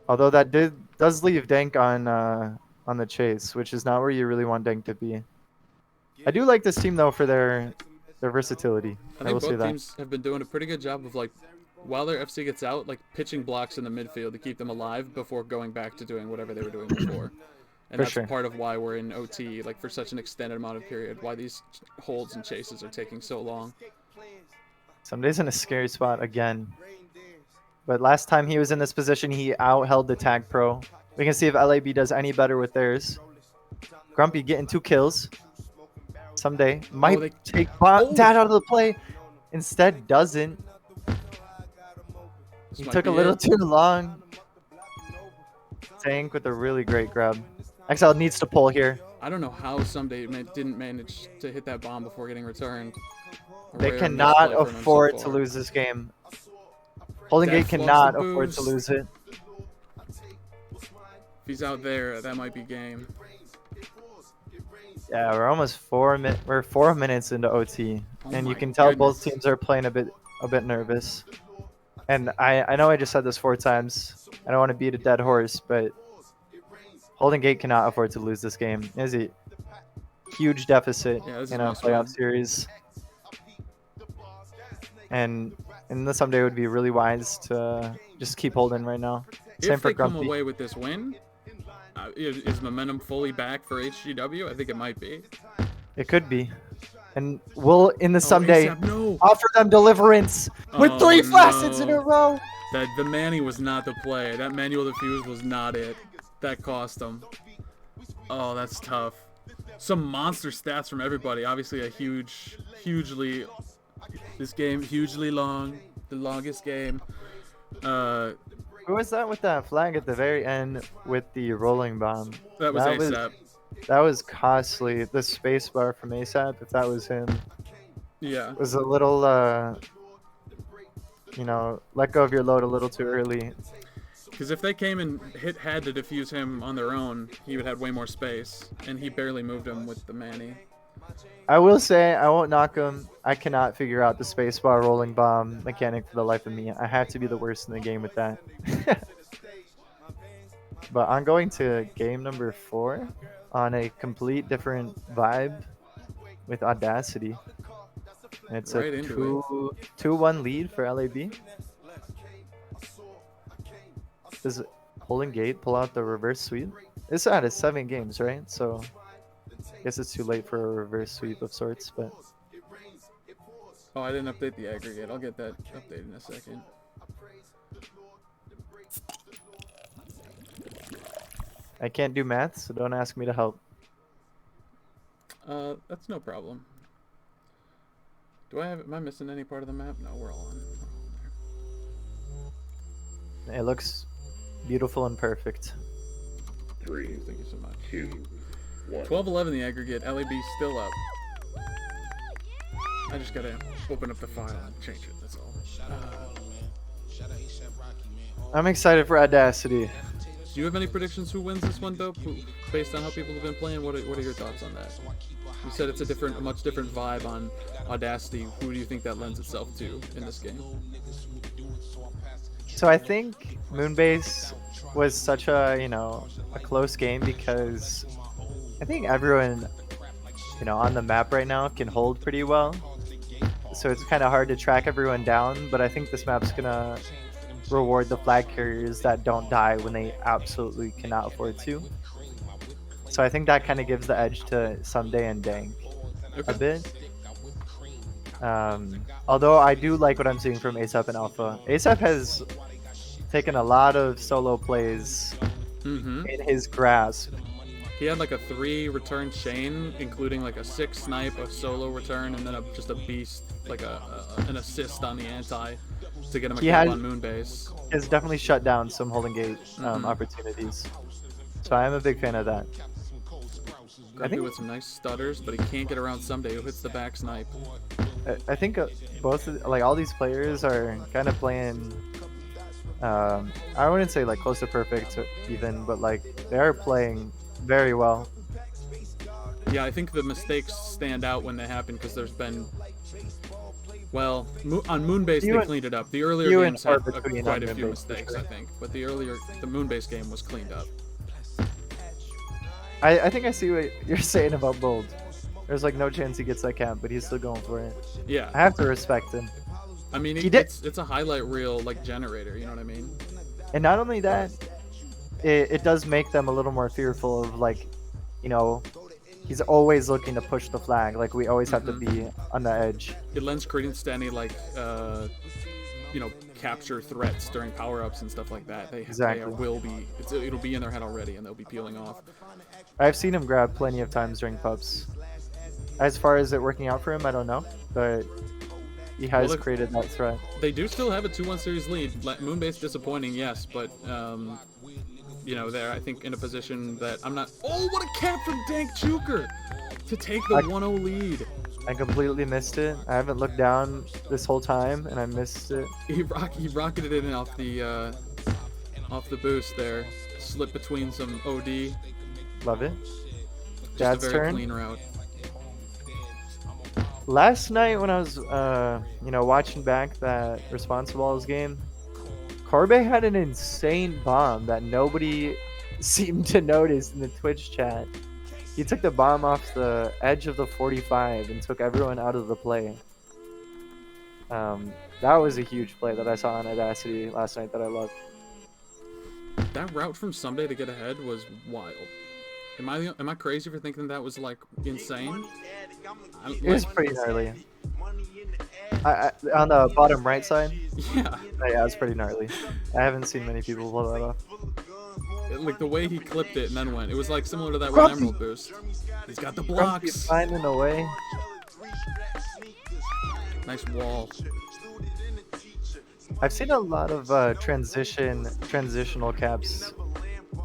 Although that does leave Dank on the chase, which is not where you really want Dank to be. I do like this team though for their versatility. I will think say both that. teams have been doing a pretty good job of, like, while their FC gets out, like, pitching blocks in the midfield to keep them alive before going back to doing whatever they were doing before. And For that's sure. part of why we're in OT, like, for such an extended amount of period, why these holds and chases are taking so long. Somebody's in a scary spot again. But last time he was in this position, he out-held the tag pro. We can see if LAB does any better with theirs. Grumpy getting 2 kills. Someday. Might they- take Oh! Dad out of the play. Instead, doesn't. This He might took a be little it. too long. Tank with a really great grab. XL needs to pull here. I don't know how Someday didn't manage to hit that bomb before getting returned. A They rare cannot misplay from him so afford to far. lose this game. Holding That Gate flux cannot the afford to boost. lose it. If he's out there, that might be game. Yeah, we're almost 4 minutes. We're 4 minutes into OT, Oh and you my can tell both goodness. teams are playing a bit nervous. And I know I just said this 4 times. I don't want to beat a dead horse, but Holding Gate cannot afford to lose this game. It is a huge deficit Yeah, this is in a must playoff win. series. And this someday would be really wise to just keep holding right now. Same If for they come Grumpy. away with this win, is momentum fully back for HGW? I think it might be. It could be. And we'll, in the Oh, someday, ASAP, no. offer them deliverance with Oh, 3 flaccets in no. a row. The Manny was not the play. That manual defuse was not it. That cost them. Oh, that's tough. Some monster stats from everybody. Obviously a hugely long. The longest game. Who was that with that flag at the very end with the rolling bomb? That was ASAP. That was costly. The space bar from ASAP, if that was him, Yeah. was a little, let go of your load a little too early. Because if they came and had to defuse him on their own, he would have way more space. And he barely moved him with the Manny. I will say, I won't knock him. I cannot figure out the space bar rolling bomb mechanic for the life of me. I have to be the worst in the game with that. But I'm going to game number 4 on a complete different vibe with Audacity. And it's Right a into 2-1 lead for LAB. Does Holding Gate pull out the reverse sweep? It's out of 7 games, right? So I guess it's too late for a reverse sweep of sorts, but Oh, I didn't update the aggregate. I'll get that updated in a second. I can't do math, so don't ask me to help. That's no problem. Am I missing any part of the map? No, we're all on. It looks beautiful and perfect. Thank you so much. 12-11 the aggregate. LAB still up. I just gotta open up the file and change it. That's all. I'm excited for Audacity. Do you have any predictions who wins this one, Dope? Based on how people have been playing, what are your thoughts on that? You said it's a much different vibe on Audacity. Who do you think that lends itself to in this game? So I think Moonbase was such a a close game because I think everyone on the map right now can hold pretty well. So it's kind of hard to track everyone down, but I think this map's gonna reward the flag carriers that don't die when they absolutely cannot afford to. So I think that kind of gives the edge to Someday and Dank a bit. Although I do like what I'm seeing from ASAP and Alpha. ASAP has taken a lot of solo plays Mm-hmm. in his grasp. He had like a 3 return chain, including like a 6 snipe, a solo return, and then just a beast, like an assist on the anti to get him a kill on Moonbase. Has definitely shut down some Holding Gate opportunities. So I am a big fan of that. Grumpy with some nice stutters, but he can't get around Someday, who hits the back snipe. I think both all these players are kind of playing. I wouldn't say like close to perfect even, but like they are playing very well. Yeah, I think the mistakes stand out when they happen because there's been, well, on Moonbase they cleaned it up. The earlier games had quite a few mistakes, I think, but the Moonbase game was cleaned up. I think I see what you're saying about Bold. There's like no chance he gets that camp, but he's still going for it. Yeah. I have to respect him. I mean, it's a highlight reel like generator, you know what I mean? And not only that, it does make them a little more fearful of like, he's always looking to push the flag. Like we always have to be on the edge. It lends credence to any like, capture threats during power-ups and stuff like that. It'll be in their head already, and they'll be peeling off. I've seen him grab plenty of times during pups. As far as it working out for him, I don't know, but he has created that threat. They do still have a 2-1 series lead. Moonbase disappointing, yes, but they're I think in a position that I'm not. Oh, what a cap from Dank Chuker to take the 1-0 lead. I completely missed it. I haven't looked down this whole time, and I missed it. He rocketed it in off the boost there. Slipped between some OD. Love it. Just Dad's a very turn. clean route. Last night when I was, watching back that Responsibles game, Corbe had an insane bomb that nobody seemed to notice in the Twitch chat. He took the bomb off the edge of the 45 and took everyone out of the play. That was a huge play that I saw on Audacity last night that I loved. That route from Someday to get ahead was wild. Am I crazy for thinking that was like insane? It was pretty gnarly. On the bottom right side? Yeah. Yeah, it's pretty gnarly. I haven't seen many people pull that off. Like the way he clipped it and then went, it was like similar to that one Emerald boost. He's got the blocks. He's finding a way. Nice wall. I've seen a lot of transitional caps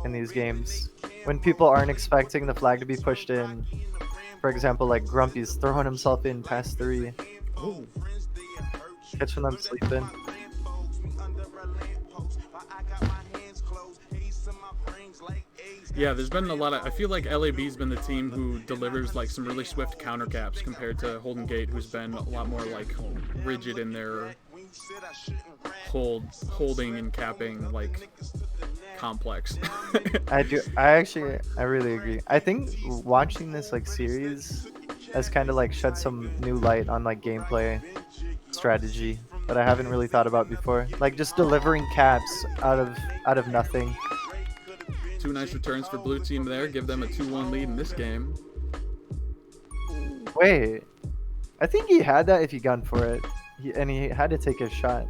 in these games. When people aren't expecting the flag to be pushed in. For example, like Grumpy's throwing himself in past 3. Oh. Catching them sleeping. Yeah, there's been a lot of. I feel like LAB's been the team who delivers like some really swift counter caps compared to Holden Gate, who's been a lot more like rigid in their holding and capping like complex. I really agree. I think watching this like series has kind of like shed some new light on like gameplay strategy that I haven't really thought about before. Like just delivering caps out of nothing. 2 nice returns for blue team there, give them a 2-1 lead in this game. Wait, I think he had that if he gunned for it, and he had to take a shot.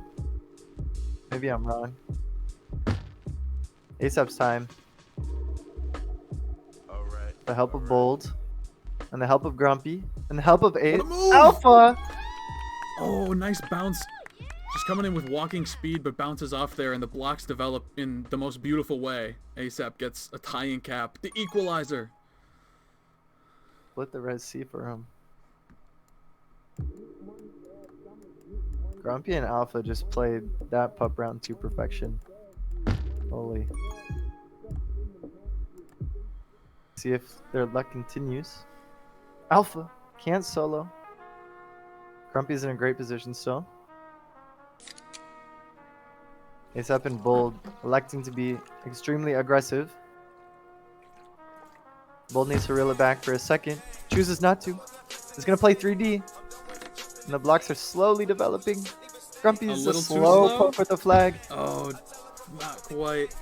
Maybe I'm wrong. ASAP's time. The help of Bold, and the help of Grumpy, and the help of Alpha. Oh, nice bounce. Just coming in with walking speed, but bounces off there, and the blocks develop in the most beautiful way. ASAP gets a tying cap. The equalizer. Split the Red Sea for him. Grumpy and Alpha just played that pup round to perfection. Holy. See if their luck continues. Alpha can't solo. Grumpy's in a great position still. It's up in bold, electing to be extremely aggressive. Bold needs to reel it back for a second. Chooses not to. He's gonna play 3D. And the blocks are slowly developing. Grumpy's a little too slow slow? poke with the flag. Oh, not quite.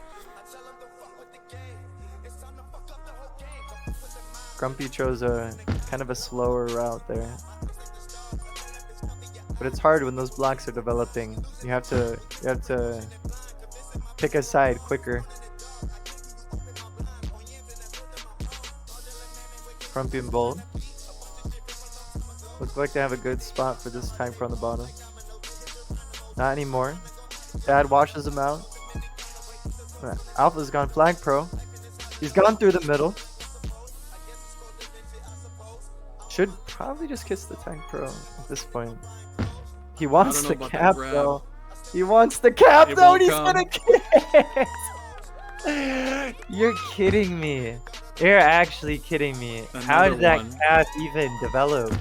Grumpy chose a kind of a slower route there. But it's hard when those blocks are developing. You have to pick a side quicker. Grumpy and Bold. Looks like they have a good spot for this tank on the bottom. Not anymore. Dad washes him out. Alpha's gone flag pro. He's gone through the middle. Should probably just kiss the tank pro at this point. He wants know the about that cap grab. though. He wants the cap It though, won't and he's come. gonna kiss. You're kidding me. You're actually kidding me. How Another did that one. cap even develop?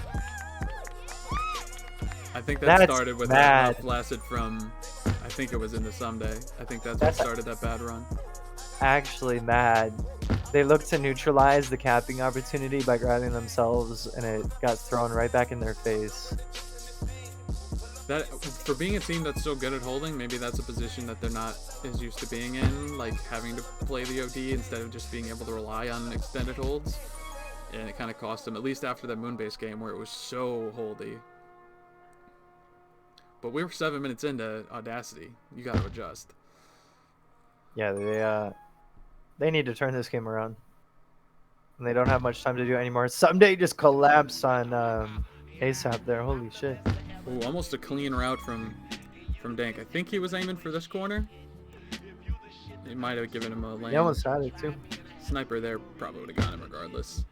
I think that That's started with mad. that flaccid from, I think it was into Someday. I think that's what That's- started that bad run. Actually mad. They looked to neutralize the capping opportunity by grabbing themselves, and it got thrown right back in their face. That for being a team that's so good at holding, maybe that's a position that they're not as used to being in, like having to play the OD instead of just being able to rely on extended holds. And it kind of cost them, at least after that Moonbase game where it was so holdy. But we were 7 minutes into Audacity. You got to adjust. Yeah, they need to turn this game around. And they don't have much time to do it anymore. Someday just collapsed on ASAP there. Holy shit. Ooh, almost a clean route from Dank. I think he was aiming for this corner. He might have given him a lane. He almost had it too. Sniper there probably would have got him regardless.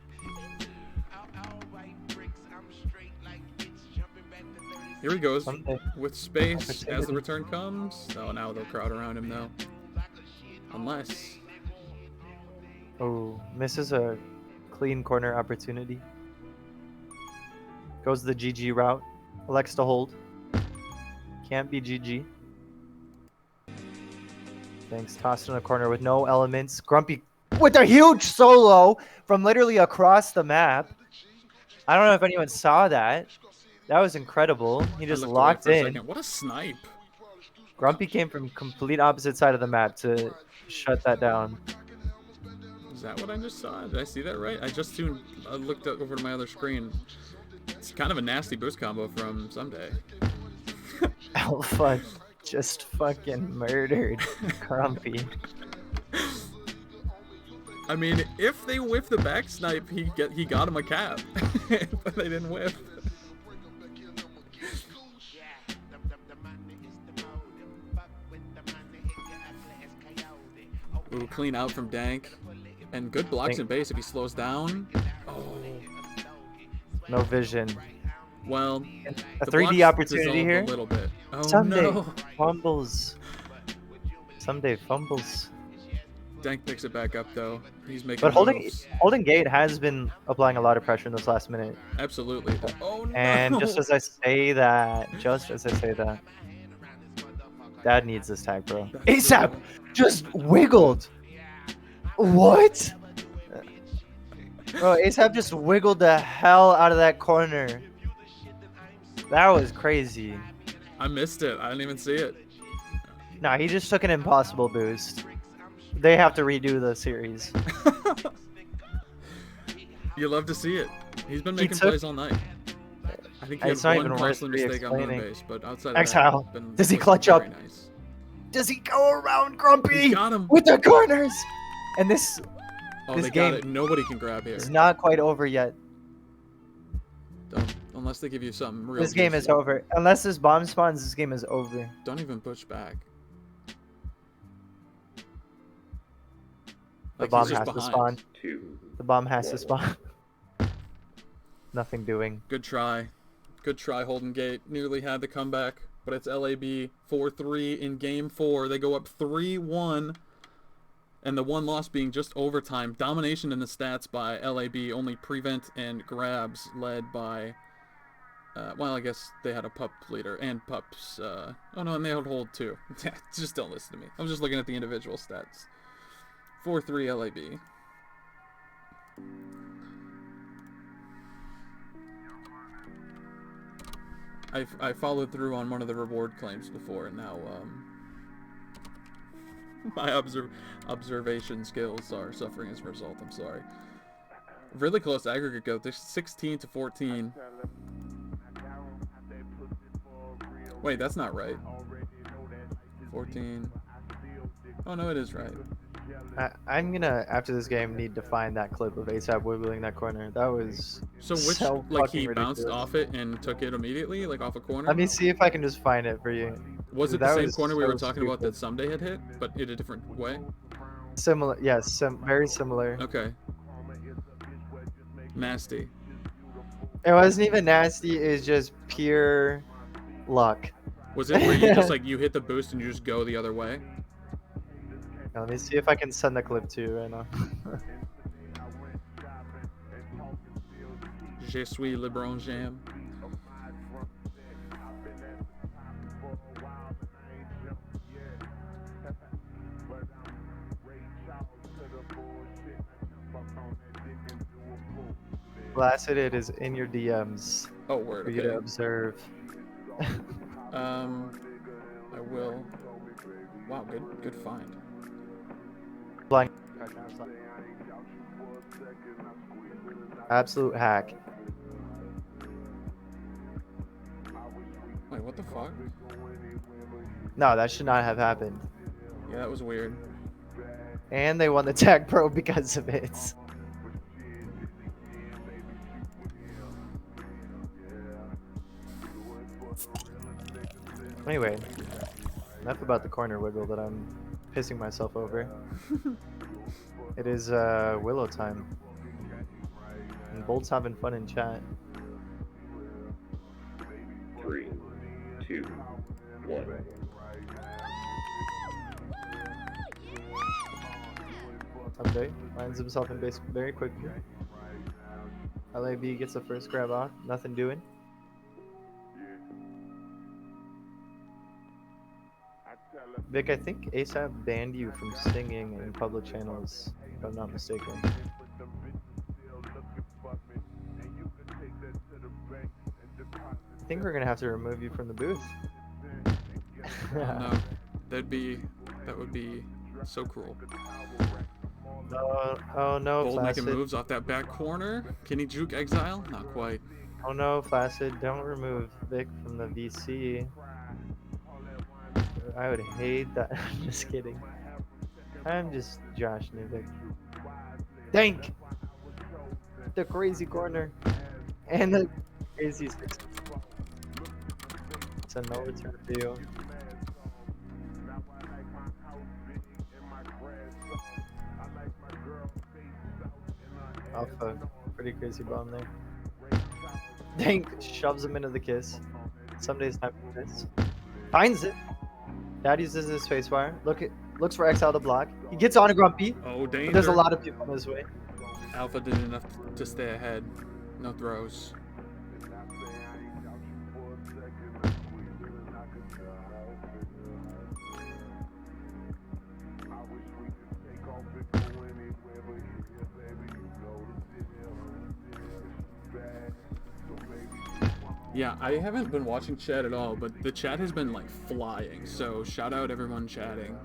Here he goes Someday. with space as Opportunity. the return comes. Oh, now they'll crowd around him though. Unless Oh, misses a clean corner opportunity. Goes the GG route. Elects to hold. Can't be GG. Thanks. Tossed in a corner with no elements. Grumpy with a huge solo from literally across the map. I don't know if anyone saw that. That was incredible. He I just looked away locked for a in. second. What a snipe! Grumpy came from complete opposite side of the map to shut that down. Is that what I just saw? Did I see that right? I just tuned. I looked over to my other screen. It's kind of a nasty boost combo from Someday. Alpha just fucking murdered Grumpy. I mean, if they whiff the back snipe, he got him a cap, but they didn't whiff. Ooh, clean out from Dank, and good blocks in base if he slows down. Oh, No vision. well, A the 3D blocks opportunity dissolved here. a little bit. Oh Someday no! fumbles. Someday fumbles. Dank picks it back up though. He's making But holding moves. Gate has been applying a lot of pressure in this last minute. Absolutely. Oh no! And just as I say that, Dad needs this tag, bro. That's ASAP so- just wiggled. What? Bro, ASAP just wiggled the hell out of that corner. That was crazy. I missed it. I didn't even see it. Nah, he just took an impossible boost. They have to redo the series. You love to see it. He's been making took- plays all night. I think he It's had not one even worth costly mistake on re-explaining. Moonbase, but outside of Exile. that, been Does he looking clutch very up? Nice. Does he go around Grumpy He got him. with the corners? And this Oh, this they got game it. Nobody can grab here. is not quite over yet. Don't, unless they give you something real. This game is juicy. over. Unless this bomb spawns, this game is over. Don't even push back. The Like, bomb he's has just to behind. spawn. The bomb has to spawn. Nothing doing. Good try. Good try, Holden Gate. Nearly had the comeback, but it's LAB 4-3 in game 4. They go up 3-1. And the one loss being just overtime. Domination in the stats by LAB, only prevent and grabs led by... well, I guess they had a pup leader and pups. Oh no, and they had hold too. Just don't listen to me. I'm just looking at the individual stats. 4-3 LAB. I followed through on one of the reward claims before, and now my observation skills are suffering as a result. I'm sorry. Really close aggregate go. There's 16-14. Wait, that's not right. 14. Oh no, it is right. I'm gonna, after this game, need to find that clip of ASAP wiggling that corner. That was So which, so like, fucking he bounced ridiculous. off it and took it immediately, like off a corner? Let me see if I can just find it for you. Was it That the same was corner we so were talking about stupid. that Someday had hit, but in a different way? Similar, yes, very similar. Okay. Nasty. It wasn't even nasty. It's just pure luck. Was it where you just, like, you hit the boost and you just go the other way? Now, let me see if I can send the clip to you right now. Je suis LeBron Jam. Blasted, it is in your DMs Oh, word, for you to okay. observe. I will. Wow, good find. Flying. Absolute hack. Wait, what the fuck? No, that should not have happened. Yeah, that was weird. And they won the Tag Pro because of it. Anyway, enough about the corner wiggle that I'm pissing myself over. It is Willow time. And Bolt's having fun in chat. 3, 2, 1. Someday finds himself in base very quickly. LAB gets the first grab off, nothing doing. Vic, I think ASAP banned you from singing in public channels, if I'm not mistaken. I think we're gonna have to remove you from the booth. No, that would be so cruel. Oh no, Bold making Flaccid. moves off that back corner. Can he juke Exile? Not quite. Oh no, Flaccid, don't remove Vic from the VC. I would hate that. I'm just kidding. I'm just Josh Nivik. Dank! The crazy corner. And the crazy six. It's a no return for you. Alpha. Pretty crazy bomb there. Dank shoves him into the kiss. Some days time for this. Finds it. Dad uses his face wire. Looks for Exile to block. He gets on a Grumpy. Oh, danger. But there's a lot of people on his way. Alpha did enough to stay ahead. No throws. Yeah, I haven't been watching chat at all, but the chat has been like flying, so shout out everyone chatting.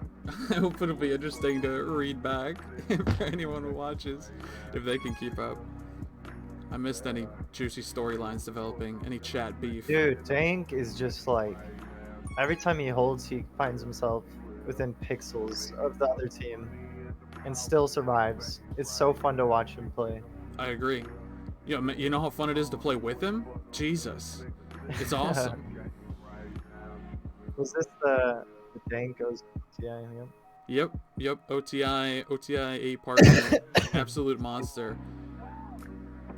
I hope it'll be interesting to read back for anyone who watches, if they can keep up. I missed any juicy storylines developing, any chat beef. Dude, Tank is just like, every time he holds, he finds himself within pixels of the other team and still survives. It's so fun to watch him play. I agree. You know how fun it is to play with him? Jesus. It's awesome. Was this the Tank goes TI? Yep. OTI 8 partner. Absolute monster.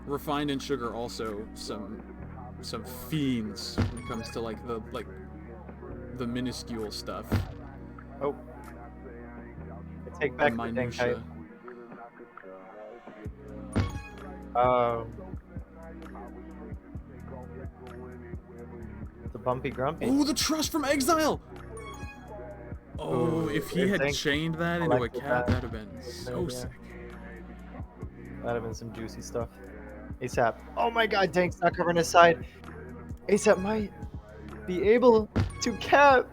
Refined and Sugar also some fiends when it comes to like the minuscule stuff. Oh. take back the the Dank hype. minutia. The bumpy grumpy. Oh, the trust from Exile! Oh, Ooh, if he if had Dank chained that into a collected cap, that, that'd have been so yeah. sick. That'd have been some juicy stuff. ASAP. Oh my god, Dank's not covering his side. ASAP might be able to cap.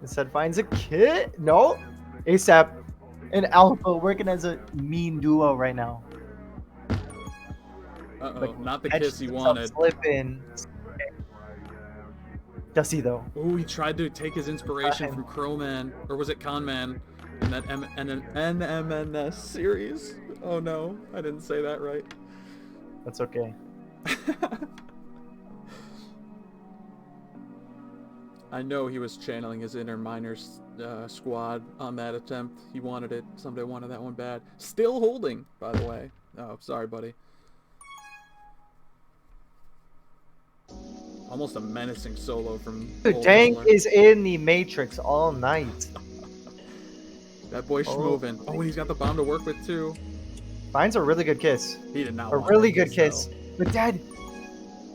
Instead finds a kid. No. ASAP and Alpha working as a mean duo right now. Uh-oh, not the Catches kiss he himself wanted. Slipping. Does he though? Oh, he tried to take his inspiration him. from Crowman, or was it Conman, in that NMNS series. Oh no, I didn't say that right. That's okay. I know he was channeling his inner miners squad on that attempt. He wanted it. Somebody wanted that one bad. Still holding, by the way. Oh, sorry, buddy. Almost a menacing solo from Dude, Old Dank Roller. is in the Matrix all night. That boy schmovin'. Oh, and he's got the bomb to work with too. Finds a really good kiss. He did not A want really that good kiss. though. But Dad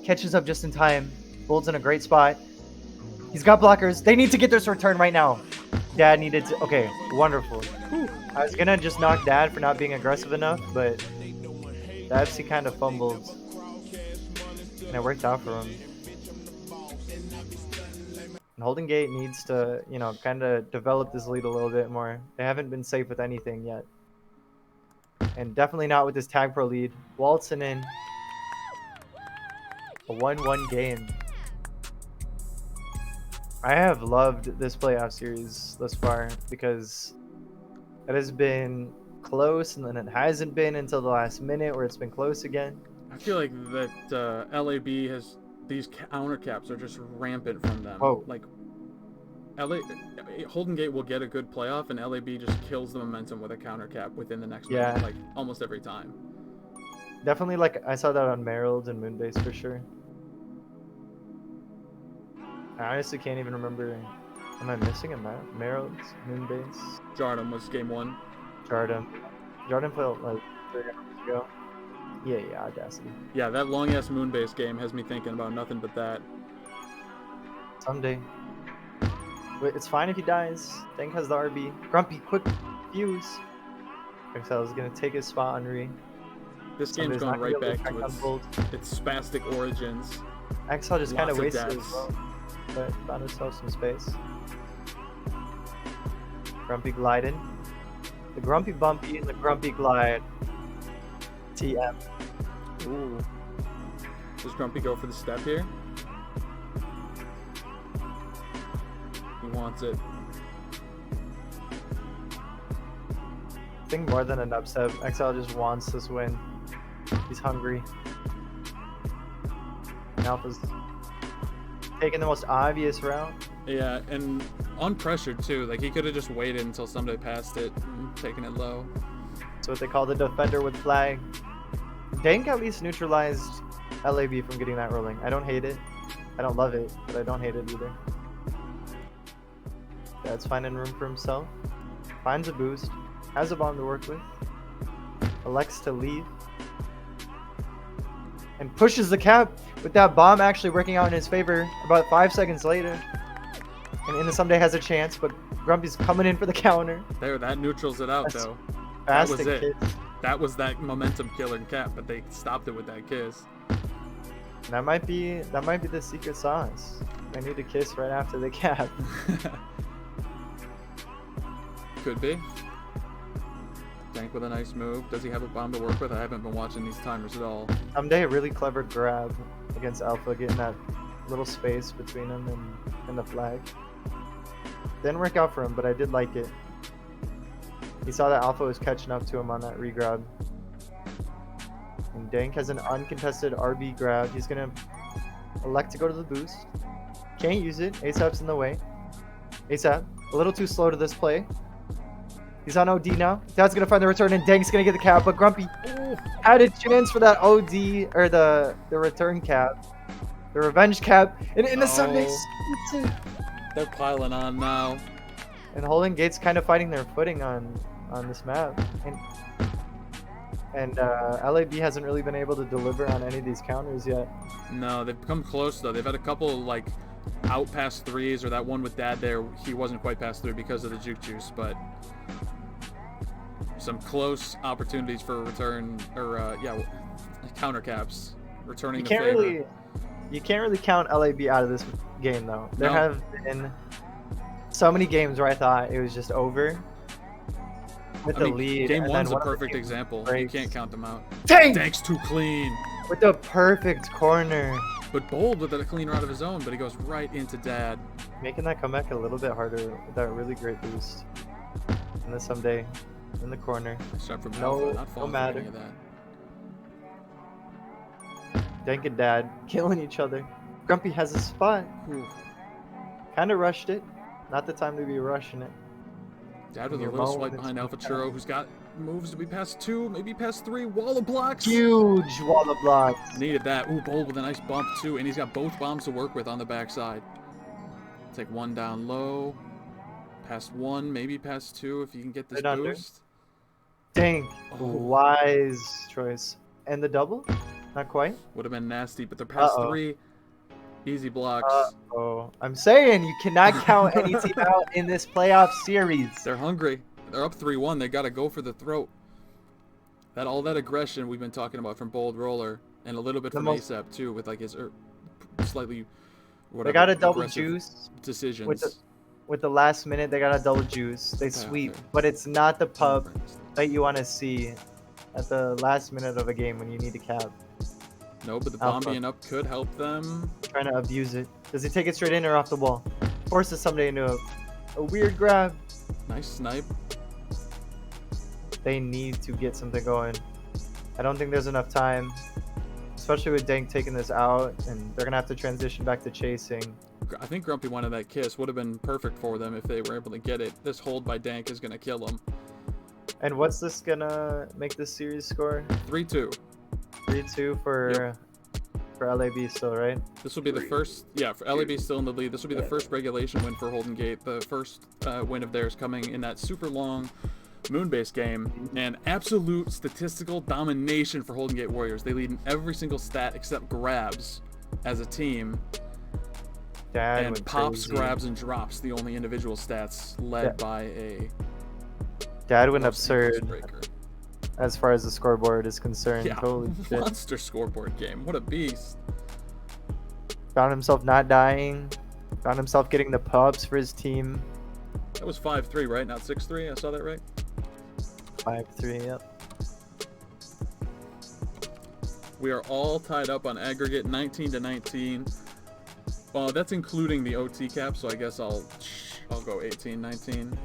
catches up just in time. Bull's in a great spot. He's got blockers. They need to get this return right now. Dad needed to. Okay, wonderful. Whew. I was gonna just knock Dad for not being aggressive enough, but the FC kind of fumbled. And it worked out for him. And Holden Gate needs to, you know, kind of develop this lead a little bit more. They haven't been safe with anything yet. And definitely not with this Tag Pro lead. Waltzing in. A 1-1 game. I have loved this playoff series thus far because it has been close and then it hasn't been until the last minute where it's been close again. I feel like that LAB has these counter caps are just rampant from them. Whoa. Like Holden Gate will get a good playoff and LAB just kills the momentum with a counter cap within the next Yeah. minute, like almost every time. Definitely, like, I saw that on Merrill and Moonbase for sure. I honestly can't even remember. Am I missing a map? Merrill, Moonbase, Jardum was game one. Jardum. Jardum played like 3 hours ago. Yeah, Audacity. Yeah, that long ass Moonbase game has me thinking about nothing but that. Someday. Wait, it's fine if he dies. Dank has the RB. Grumpy, quick fuse. Excel is gonna take his spot on Re. This game's Somebody's going not right gonna be able back to to track on Bolt. its spastic origins. Excel just kind of Lots of wasted his deaths. vote, but found himself some space. Grumpy gliding. The Grumpy Bumpy and the Grumpy Glide. TM. Ooh. Does Grumpy go for the step here? He wants it. I think more than an upset. XL just wants this win. He's hungry. Alpha's taking the most obvious route. Yeah, and unpressured too. Like he could have just waited until somebody passed it and taken it low. That's what they call the defender with flag. Dank at least neutralized LAB from getting that rolling. I don't hate it. I don't love it, but I don't hate it either. Dad's finding room for himself. Finds a boost. Has a bomb to work with. Elects to leave. And pushes the cap with that bomb actually working out in his favor about 5 seconds later. And Inna Someday has a chance, but Grumpy's coming in for the counter. There, that neutrals it out That's though. That was Fantastic it. kiss. That was that momentum killer cap, but they stopped it with that kiss. That might be the secret sauce. I need to kiss right after the cap. Could be. Dank with a nice move. Does he have a bomb to work with? I haven't been watching these timers at all. Someday a really clever grab against Alpha, getting that little space between him and the flag. Didn't work out for him, but I did like it. He saw that Alpha was catching up to him on that regrab. And Dank has an uncontested RB grab. He's gonna elect to go to the boost. Can't use it. ASAP's in the way. ASAP, a little too slow to this play. He's on OD now. Dad's gonna find the return and Dank's gonna get the cap, but Grumpy had a chance for that OD or the return cap. The revenge cap. And in the Sundays. They're piling on now. And Holden Gate's kind of fighting their footing on this map. And LAB hasn't really been able to deliver on any of these counters yet. No, they've come close though. They've had a couple like out past threes, or that one with Dad there. He wasn't quite past through because of the juke juice, but some close opportunities for a return or counter caps returning the favor. You can't really count LAB out of this game though. There No. have been so many games where I thought it was just over with I the mean, lead. game and one's then a one of the perfect teams example. You breaks. can't count them out. Dang! Dank's too clean. With the perfect corner. But Bold with a clean out of his own, but he goes right into Dad. Making that comeback a little bit harder with that really great boost. And then someday in the corner. Shot from No- Alpha, not no falling for matter. any of that. Dank and Dad killing each other. Grumpy has a spot. Whew. Kind of rushed it. Not the time to be rushing it. Dad with a Your little moment swipe is behind Alpha coming Churro, who's got moves to be past 2, maybe past 3. Wall of blocks. Huge wall of blocks. Needed that. Ooh, Bold with a nice bump too, and he's got both bombs to work with on the backside. Take one down low. Past 1, maybe past 2 if you can get this Right under. boost. Dang. Oh. Wise choice. And the double? Not quite. Would have been nasty, but they're past Uh-oh. 3. Easy blocks. Oh, I'm saying you cannot count any team out in this playoff series. They're hungry. They're up 3-1. They got to go for the throat. All that aggression we've been talking about from Bold Roller, and a little bit The from most- ASAP too, with like his slightly whatever. They got a double aggressive juice. decisions. With the last minute, they got a double juice. They sweep, but it's not the pub that you want to see at the last minute of a game when you need to cap. No, but the bomb Alpha. being up could help them. Trying to abuse it. Does he take it straight in or off the wall? Forces somebody into a weird grab. Nice snipe. They need to get something going. I don't think there's enough time, especially with Dank taking this out, and they're gonna have to transition back to chasing. I think Grumpy wanted that kiss. Would have been perfect for them if they were able to get it. This hold by Dank is gonna kill them. And what's this gonna make this series score? 3-2. 3-2 for LAB still, right? This will be the first. Yeah, for LAB still in the lead. This will be the first regulation win for Holden Gate. The first win of theirs coming in that super long Moonbase game, and absolute statistical domination for Holden Gate Warriors. They lead in every single stat except grabs as a team, Dad and went pops, crazy. grabs, and drops the only individual stats led Yeah. by a Dad went most absurd breaker. as far as the scoreboard is concerned. Yeah, Holy shit. monster scoreboard game. What a beast! Found himself not dying. Found himself getting the pubs for his team. That was 5-3, right? Not 6-3. I saw that right. 5-3, yep. We are all tied up on aggregate 19-19. Well, that's including the OT cap, so I guess I'll go 18-19.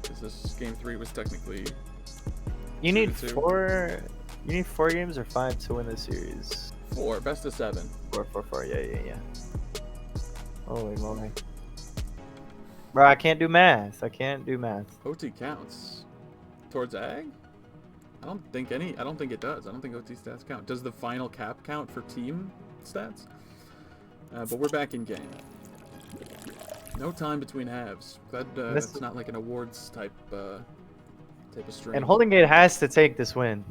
Because this game 3 was technically You need 2-2. 4. You need 4 games or 5 to win this series. 4, best of 7. 4. Yeah. Holy moly. Bro, I can't do math. OT counts towards ag. I don't think it does. I don't think OT stats count. Does the final cap count for team stats? But we're back in game. No time between halves. That's not like an awards type of stream. And Holden Gate has to take this win.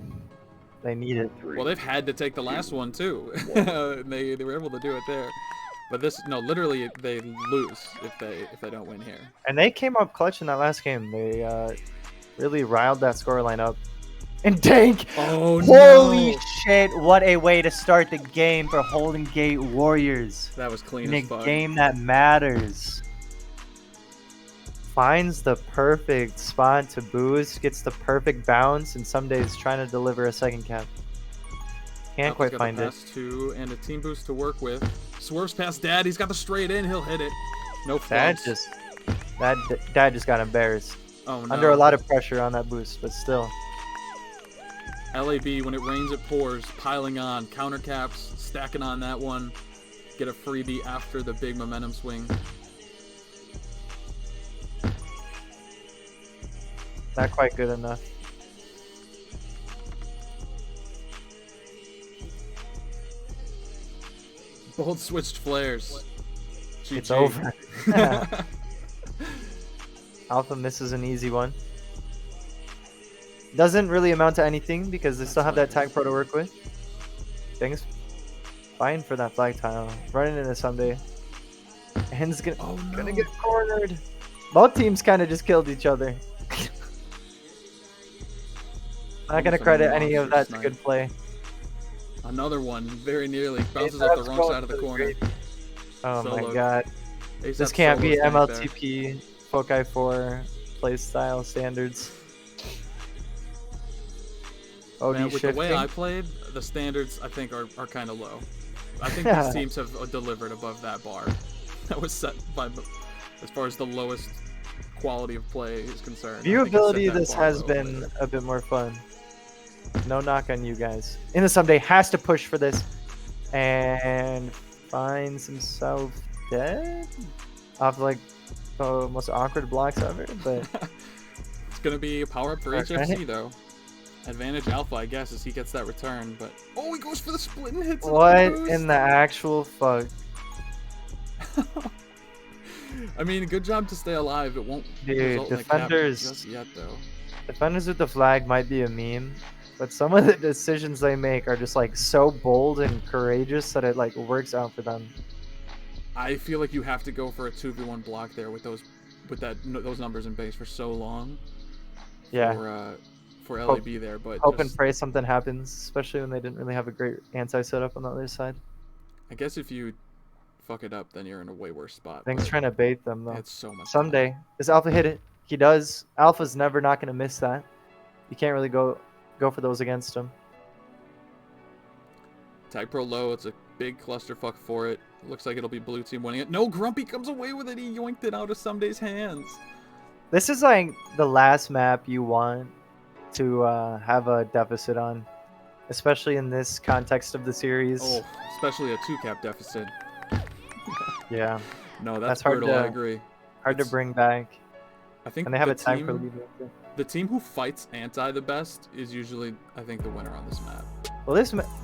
They need it. Well, they've had to take the last one too. they were able to do it there. But literally they lose if they don't win here. And they came up clutch in that last game. They really riled that scoreline up. And Dank! Oh Holy no! shit, what a way to start the game for Holden Gate Warriors. That was clean In a as fuck. game that matters. Finds the perfect spot to boost, gets the perfect bounce, and some days trying to deliver a second cap. Can't quite got find the it. pass two and a team boost to work with. Swerves past Dad. He's got the straight in. He'll hit it. No Dad flubs. Dad just got embarrassed. Oh no. Under a lot of pressure on that boost, but still. LAB, when it rains, it pours. Piling on. Counter caps. Stacking on that one. Get a freebie after the big momentum swing. Not quite good enough. Bold switched flares. It's GG. over. Alpha misses an easy one. Doesn't really amount to anything because they still have that tag pro to work with. Things fine for that flag tile. Running into someday. And it's gonna get cornered. Both teams kind of just killed each other. Not gonna Almost a credit any of monster that to snipe. good play. Another one, very nearly. Bounces off the That's wrong going side of the for corner. green. Oh my Solo. god. ASAP This can't solo be stank there. MLTP Foci 4 playstyle standards. OD Man, with the way shifting. I played, the standards I think are kind of low. I think these teams have delivered above that bar that was set by, as far as the lowest quality of play is concerned. I think it's set Viewability, that this bar has low been later. a bit more fun. No knock on you guys. In the someday has to push for this and finds himself dead off like the most awkward blocks ever. But It's gonna be a power up for Okay. HFC though. Advantage Alpha, I guess, as he gets that return. But oh, he goes for the split and hits it what on the boost. in the actual fuck? I mean, good job to stay alive. It won't Dude, result in a cap defenders- just yet though. Defenders with the flag might be a meme, but some of the decisions they make are just like so bold and courageous that it like works out for them. I feel like you have to go for a 2v1 block there with those numbers in base for so long. Yeah. For LAB there, but Hope and just, pray something happens, especially when they didn't really have a great anti setup on the other side. I guess if you fuck it up, then you're in a way worse spot. Thanks but trying to bait them though. it's so much. Someday, does Alpha hit it? He does. Alpha's never not gonna miss that. You can't really go for those against him. Tag pro low. It's a big clusterfuck for it. Looks like it'll be blue team winning it. No, Grumpy comes away with it. He yoinked it out of Someday's hands. This is like the last map you want to have a deficit on, especially in this context of the series. Oh, especially a 2-cap deficit. Yeah, No, that's That's hard brutal. I to- agree. hard to It's- bring back. I think And they have the a tag for team- lead. right there. The team who fights anti the best is usually, I think, the winner on this map. Well,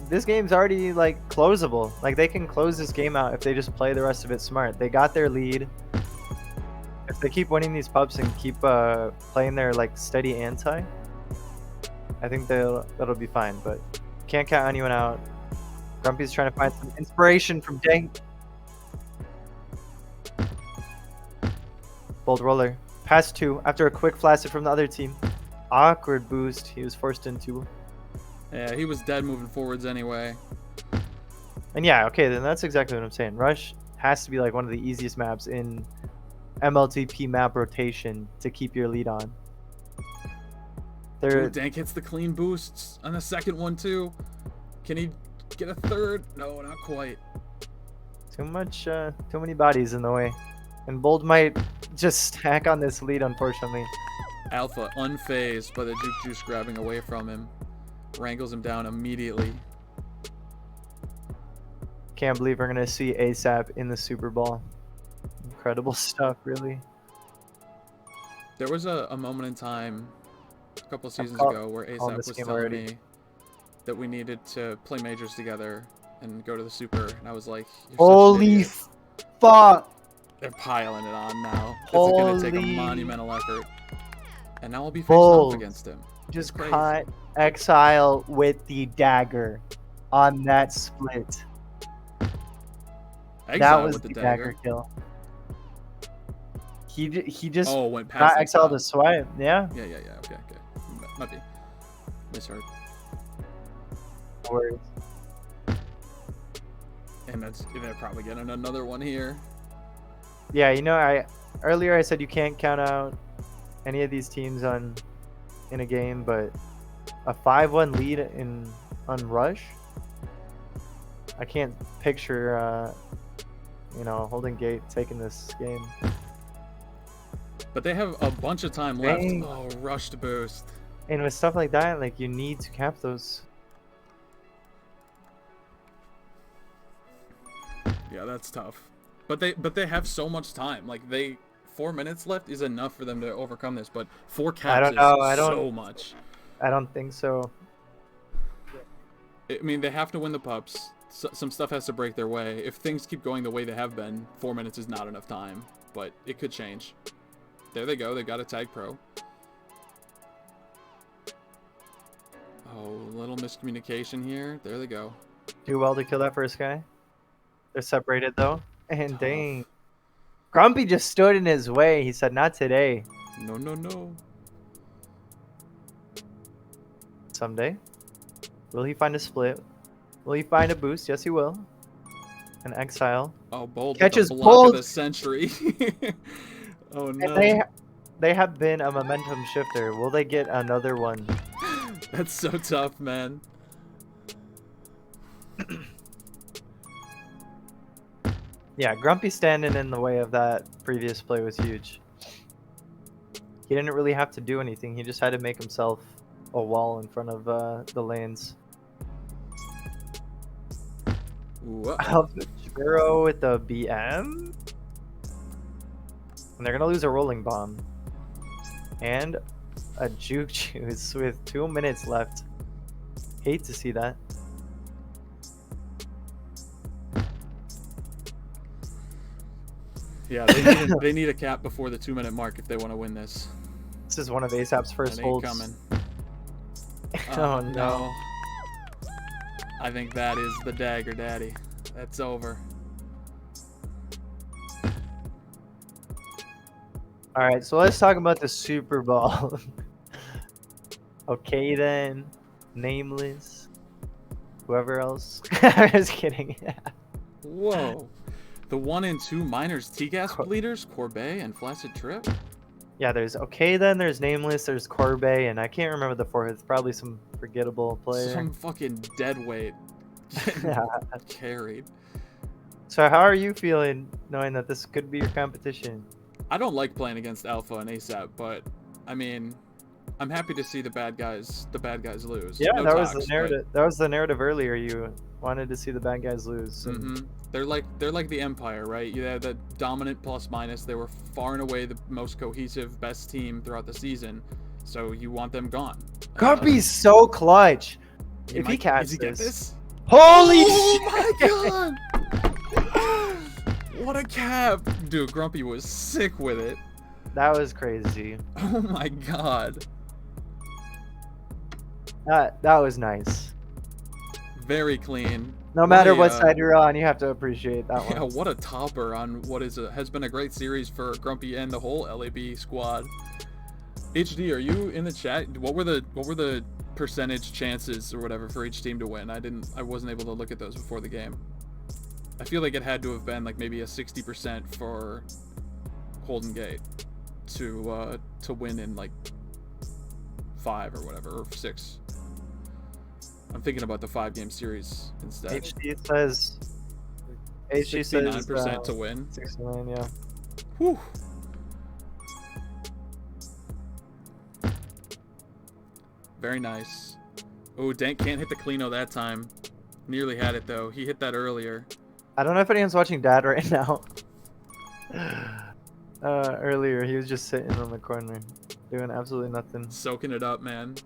this game's already like closable. Like they can close this game out if they just play the rest of it smart. They got their lead. If they keep winning these pubs and keep playing their like steady anti, I think that'll be fine. But can't count anyone out. Grumpy's trying to find some inspiration from Dank. Bold roller. Pass 2 after a quick flaccid from the other team. Awkward boost he was forced into. Yeah, he was dead moving forwards anyway. And yeah, okay, then that's exactly what I'm saying. Rush has to be like one of the easiest maps in MLTP map rotation to keep your lead on. Ooh, Dank hits the clean boosts on the second one too. Can he get a third? No, not quite. Too many bodies in the way. And Bold might just stack on this lead, unfortunately. Alpha unfazed by the Juke Juice grabbing away from him. Wrangles him down immediately. Can't believe we're gonna see ASAP in the Super Bowl. Incredible stuff, really. There was a moment in time a couple seasons called- ago where calling ASAP this was game telling already. me that we needed to play majors together and go to the Super, and I was like, "You're such an Holy idiot." fuck! They're piling it on now. This is gonna take a Holy- monumental effort. And now I'll be facing Bold. off against him. Just crazy. caught Exile with the dagger on that split. Exile That was with the the dagger kill. He just Oh, went past got Exile to Exile. swipe. Yeah. Yeah. Okay. Might be. Misheard. No worries. And they're probably getting another one here. Yeah, you know, earlier I said you can't count out any of these teams in a game, but a 5-1 lead on Rush, I can't picture Holding Gate taking this game. But they have a bunch of time left. Dang. Oh, rushed boost. And with stuff like that, like you need to cap those. Yeah, that's tough. But they have so much time. Like 4 minutes left is enough for them to overcome this. But 4 caps don't know, is so much. I don't think so. I mean, they have to win the pups. Some stuff has to break their way. If things keep going the way they have been, 4 minutes is not enough time. But it could change. There they go. They got a tag pro. Oh, little miscommunication here. There they go. Do well to kill that first guy. They're separated though. And Tough. dang. Grumpy just stood in his way. He said, not today. No, no, no. Someday. Will he find a split? Will he find a boost? Yes, he will. An exile. Oh, Bold Catches with a block Bold. of the century. Oh, no. And they have been a momentum shifter. Will they get another one? That's so tough, man. Yeah, Grumpy standing in the way of that previous play was huge. He didn't really have to do anything. He just had to make himself a wall in front of the lanes. Whoa. Alpha with the BM. And they're going to lose a rolling bomb. And a juke juice with 2 minutes left. Hate to see that. Yeah, they need a cap before the 2-minute mark if they want to win this. This is one of ASAP's first It ain't holds. coming. Oh, no. I think that is the dagger, daddy. That's over. All right, so let's talk about the Super Bowl. Okay, then. Nameless. Whoever else. I'm just kidding. Whoa. The 1 and 2 minors T-Gas leaders, Corbet and Flaccid Trip? Yeah, there's Okay, then. There's Nameless. There's Corbet. And I can't remember the fourth. It's probably some forgettable player. Some fucking dead weight. Yeah. Carried. So how are you feeling knowing that this could be your competition? I don't like playing against Alpha and ASAP, but I mean, I'm happy to see the bad guys lose. Yeah, No that was talks, the narrative. That was the narrative earlier. You wanted to see the bad guys lose. But, and- They're like the Empire, right? You had the dominant plus minus. They were far and away the most cohesive, best team throughout the season. So you want them gone. Grumpy's so clutch. If he Does catches he get this. this? Holy Oh my god! What a cap! Dude, Grumpy was sick with it. That was crazy. Oh my god. That was nice. Very clean. No matter what a, side you're on, you have to appreciate that Yeah, one. what a topper on what has been a great series for Grumpy and the whole LAB squad. HD, are you in the chat? What were the percentage chances or whatever for each team to win? I wasn't able to look at those before the game. I feel like it had to have been like maybe a 60% for Holden Gate to win in like 5 or whatever, or 6. I'm thinking about the 5-game series instead. HD says 69% to win. 69, yeah. Whew. Very nice. Oh, Dank can't hit the Clino that time. Nearly had it though. He hit that earlier. I don't know if anyone's watching Dad right now. Earlier, he was just sitting on the corner, doing absolutely nothing. Soaking it up, man.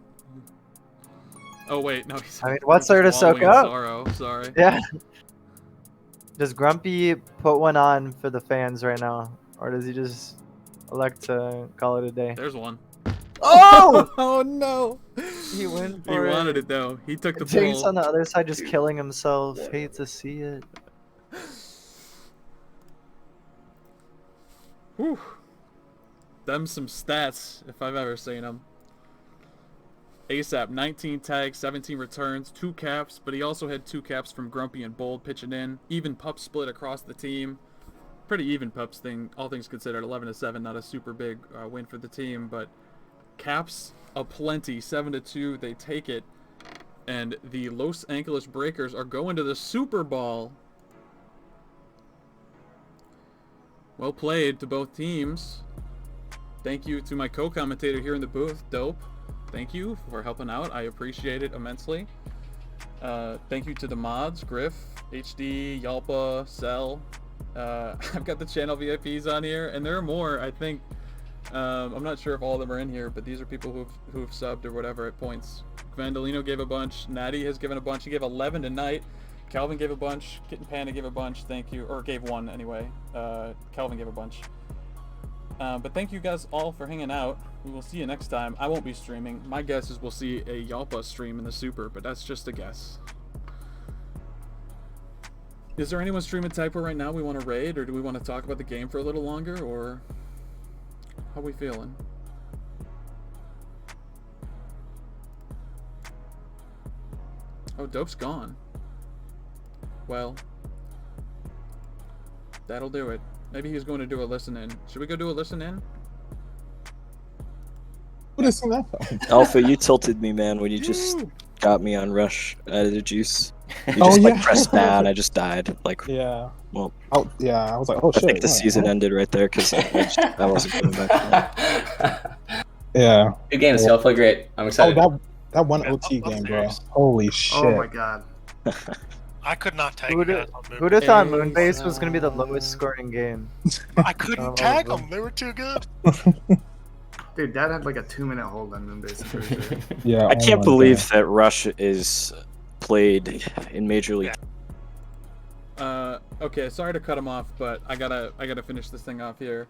Oh wait, no. I mean, what's there to soak wallowing in up? Sorrow. Sorry. Yeah. Does Grumpy put one on for the fans right now, or does he just elect to call it a day? There's one. Oh! Oh no! He went He for it. wanted it though. He took the James pull. on the other side just killing himself. Hate to see it. Whew. Them some stats, if I've ever seen them. ASAP, 19 tags, 17 returns, 2 caps, but he also had 2 caps from Grumpy and Bold pitching in. Even pup split across the team. Pretty even pups thing, all things considered. 11-7, not a super big win for the team, but caps aplenty. 7-2, they take it. And the Los Angeles Breakers are going to the Super Bowl. Well played to both teams. Thank you to my co-commentator here in the booth, Dope. Thank you for helping out. I appreciate it immensely. Thank you to the mods, Griff, HD, Yalpa, Cell. I've got the channel VIPs on here, and there are more, I think. I'm not sure if all of them are in here, but these are people who've subbed or whatever at points. Vandalino gave a bunch. Natty has given a bunch. He gave 11 tonight. Calvin gave a bunch. Kitten Panda gave a bunch. Thank you. Or gave one anyway. Calvin gave a bunch. But thank you guys all for hanging out. We will see you next time. I won't be streaming. My guess is we'll see a Yalpa stream in the Super, but that's just a guess. Is there anyone streaming Typo right now we want to raid, or do we want to talk about the game for a little longer, or how we feeling? Oh, Dope's gone. Well, that'll do it. Maybe he's going to do a listen in. Should we go do a listen in? What is that? Alpha, you tilted me, man, when you just got me on Rush out of the juice. You Oh, just like yeah. pressed down, I just died. Like, Yeah. well, Oh, yeah. I was like, oh I shit. think the yeah. season ended right there because I wasn't coming back. Yeah. Good game, Yeah. y'all play great. I'm Oh, excited. that one OT game, bro. Holy shit. Oh my god. I could not tag you guys on Who'd have thought Moonbase. Moonbase was gonna be the lowest scoring game? I couldn't tag them. They were too good. Dude, Dad had like a 2-minute hold on Moonbase. I'm pretty sure. Yeah. I oh can't my believe God. that Rush is played in Major League. Okay, sorry to cut him off, but I gotta finish this thing off here.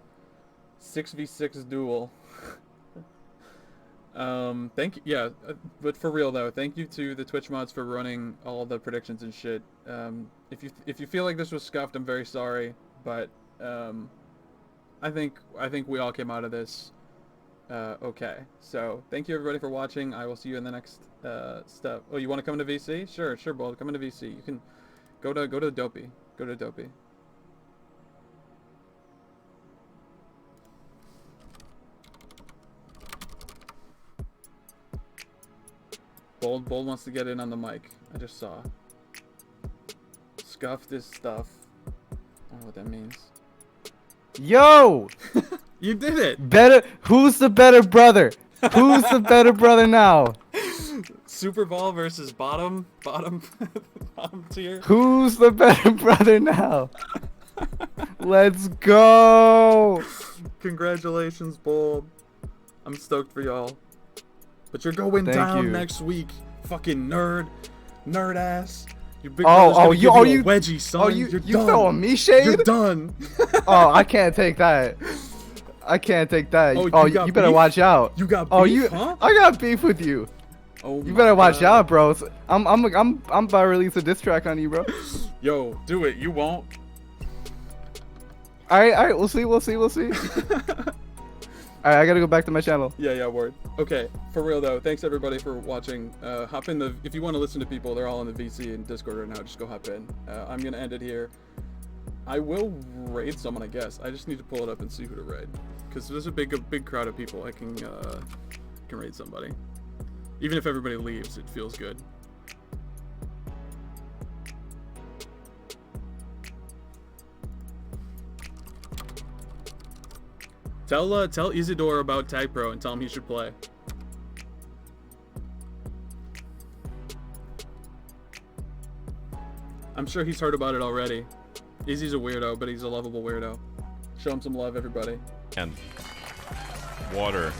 6v6 duel. Thank you. Yeah, but for real though, thank you to the Twitch mods for running all the predictions and shit. If you feel like this was scuffed, I'm very sorry, but I think we all came out of this okay. So thank you everybody for watching. I will see you in the next step. Oh, you want to come to VC? Sure, Bold. Come into VC. You can go to Dopey. Go to Dopey. Bold wants to get in on the mic. I just saw. Scuffed his stuff. I don't know what that means. Yo! You did it! Better. Who's the better brother? Who's the better brother now? Super Ball versus bottom tier. Who's the better brother now? Let's go! Congratulations, Bold. I'm stoked for y'all. But you're going Thank down you. next week. Fucking nerd ass. Your big Oh, brother's gonna give oh, you you a wedgie, son. Oh, you're you done. throwing me shade? You're done. Oh, I can't take that. I can't take that. Oh, Oh, you got you better beef? watch out. You got Oh, beef, you. huh? I got beef with you. Oh, You my better watch God. out, bro. I'm about to release a diss track on you, bro. Yo, do it. You won't. All right. We'll see. All right, I gotta go back to my channel. Yeah, word. Okay, for real though, thanks everybody for watching. Hop in if you want to listen to people, they're all in the VC and Discord right now, just go hop in. I'm gonna end it here. I will raid someone, I guess. I just need to pull it up and see who to raid. Because there's a big crowd of people. I can raid somebody. Even if everybody leaves, it feels good. Tell Isidore about Tag Pro and tell him he should play. I'm sure he's heard about it already. Izzy's a weirdo, but he's a lovable weirdo. Show him some love, everybody. And water.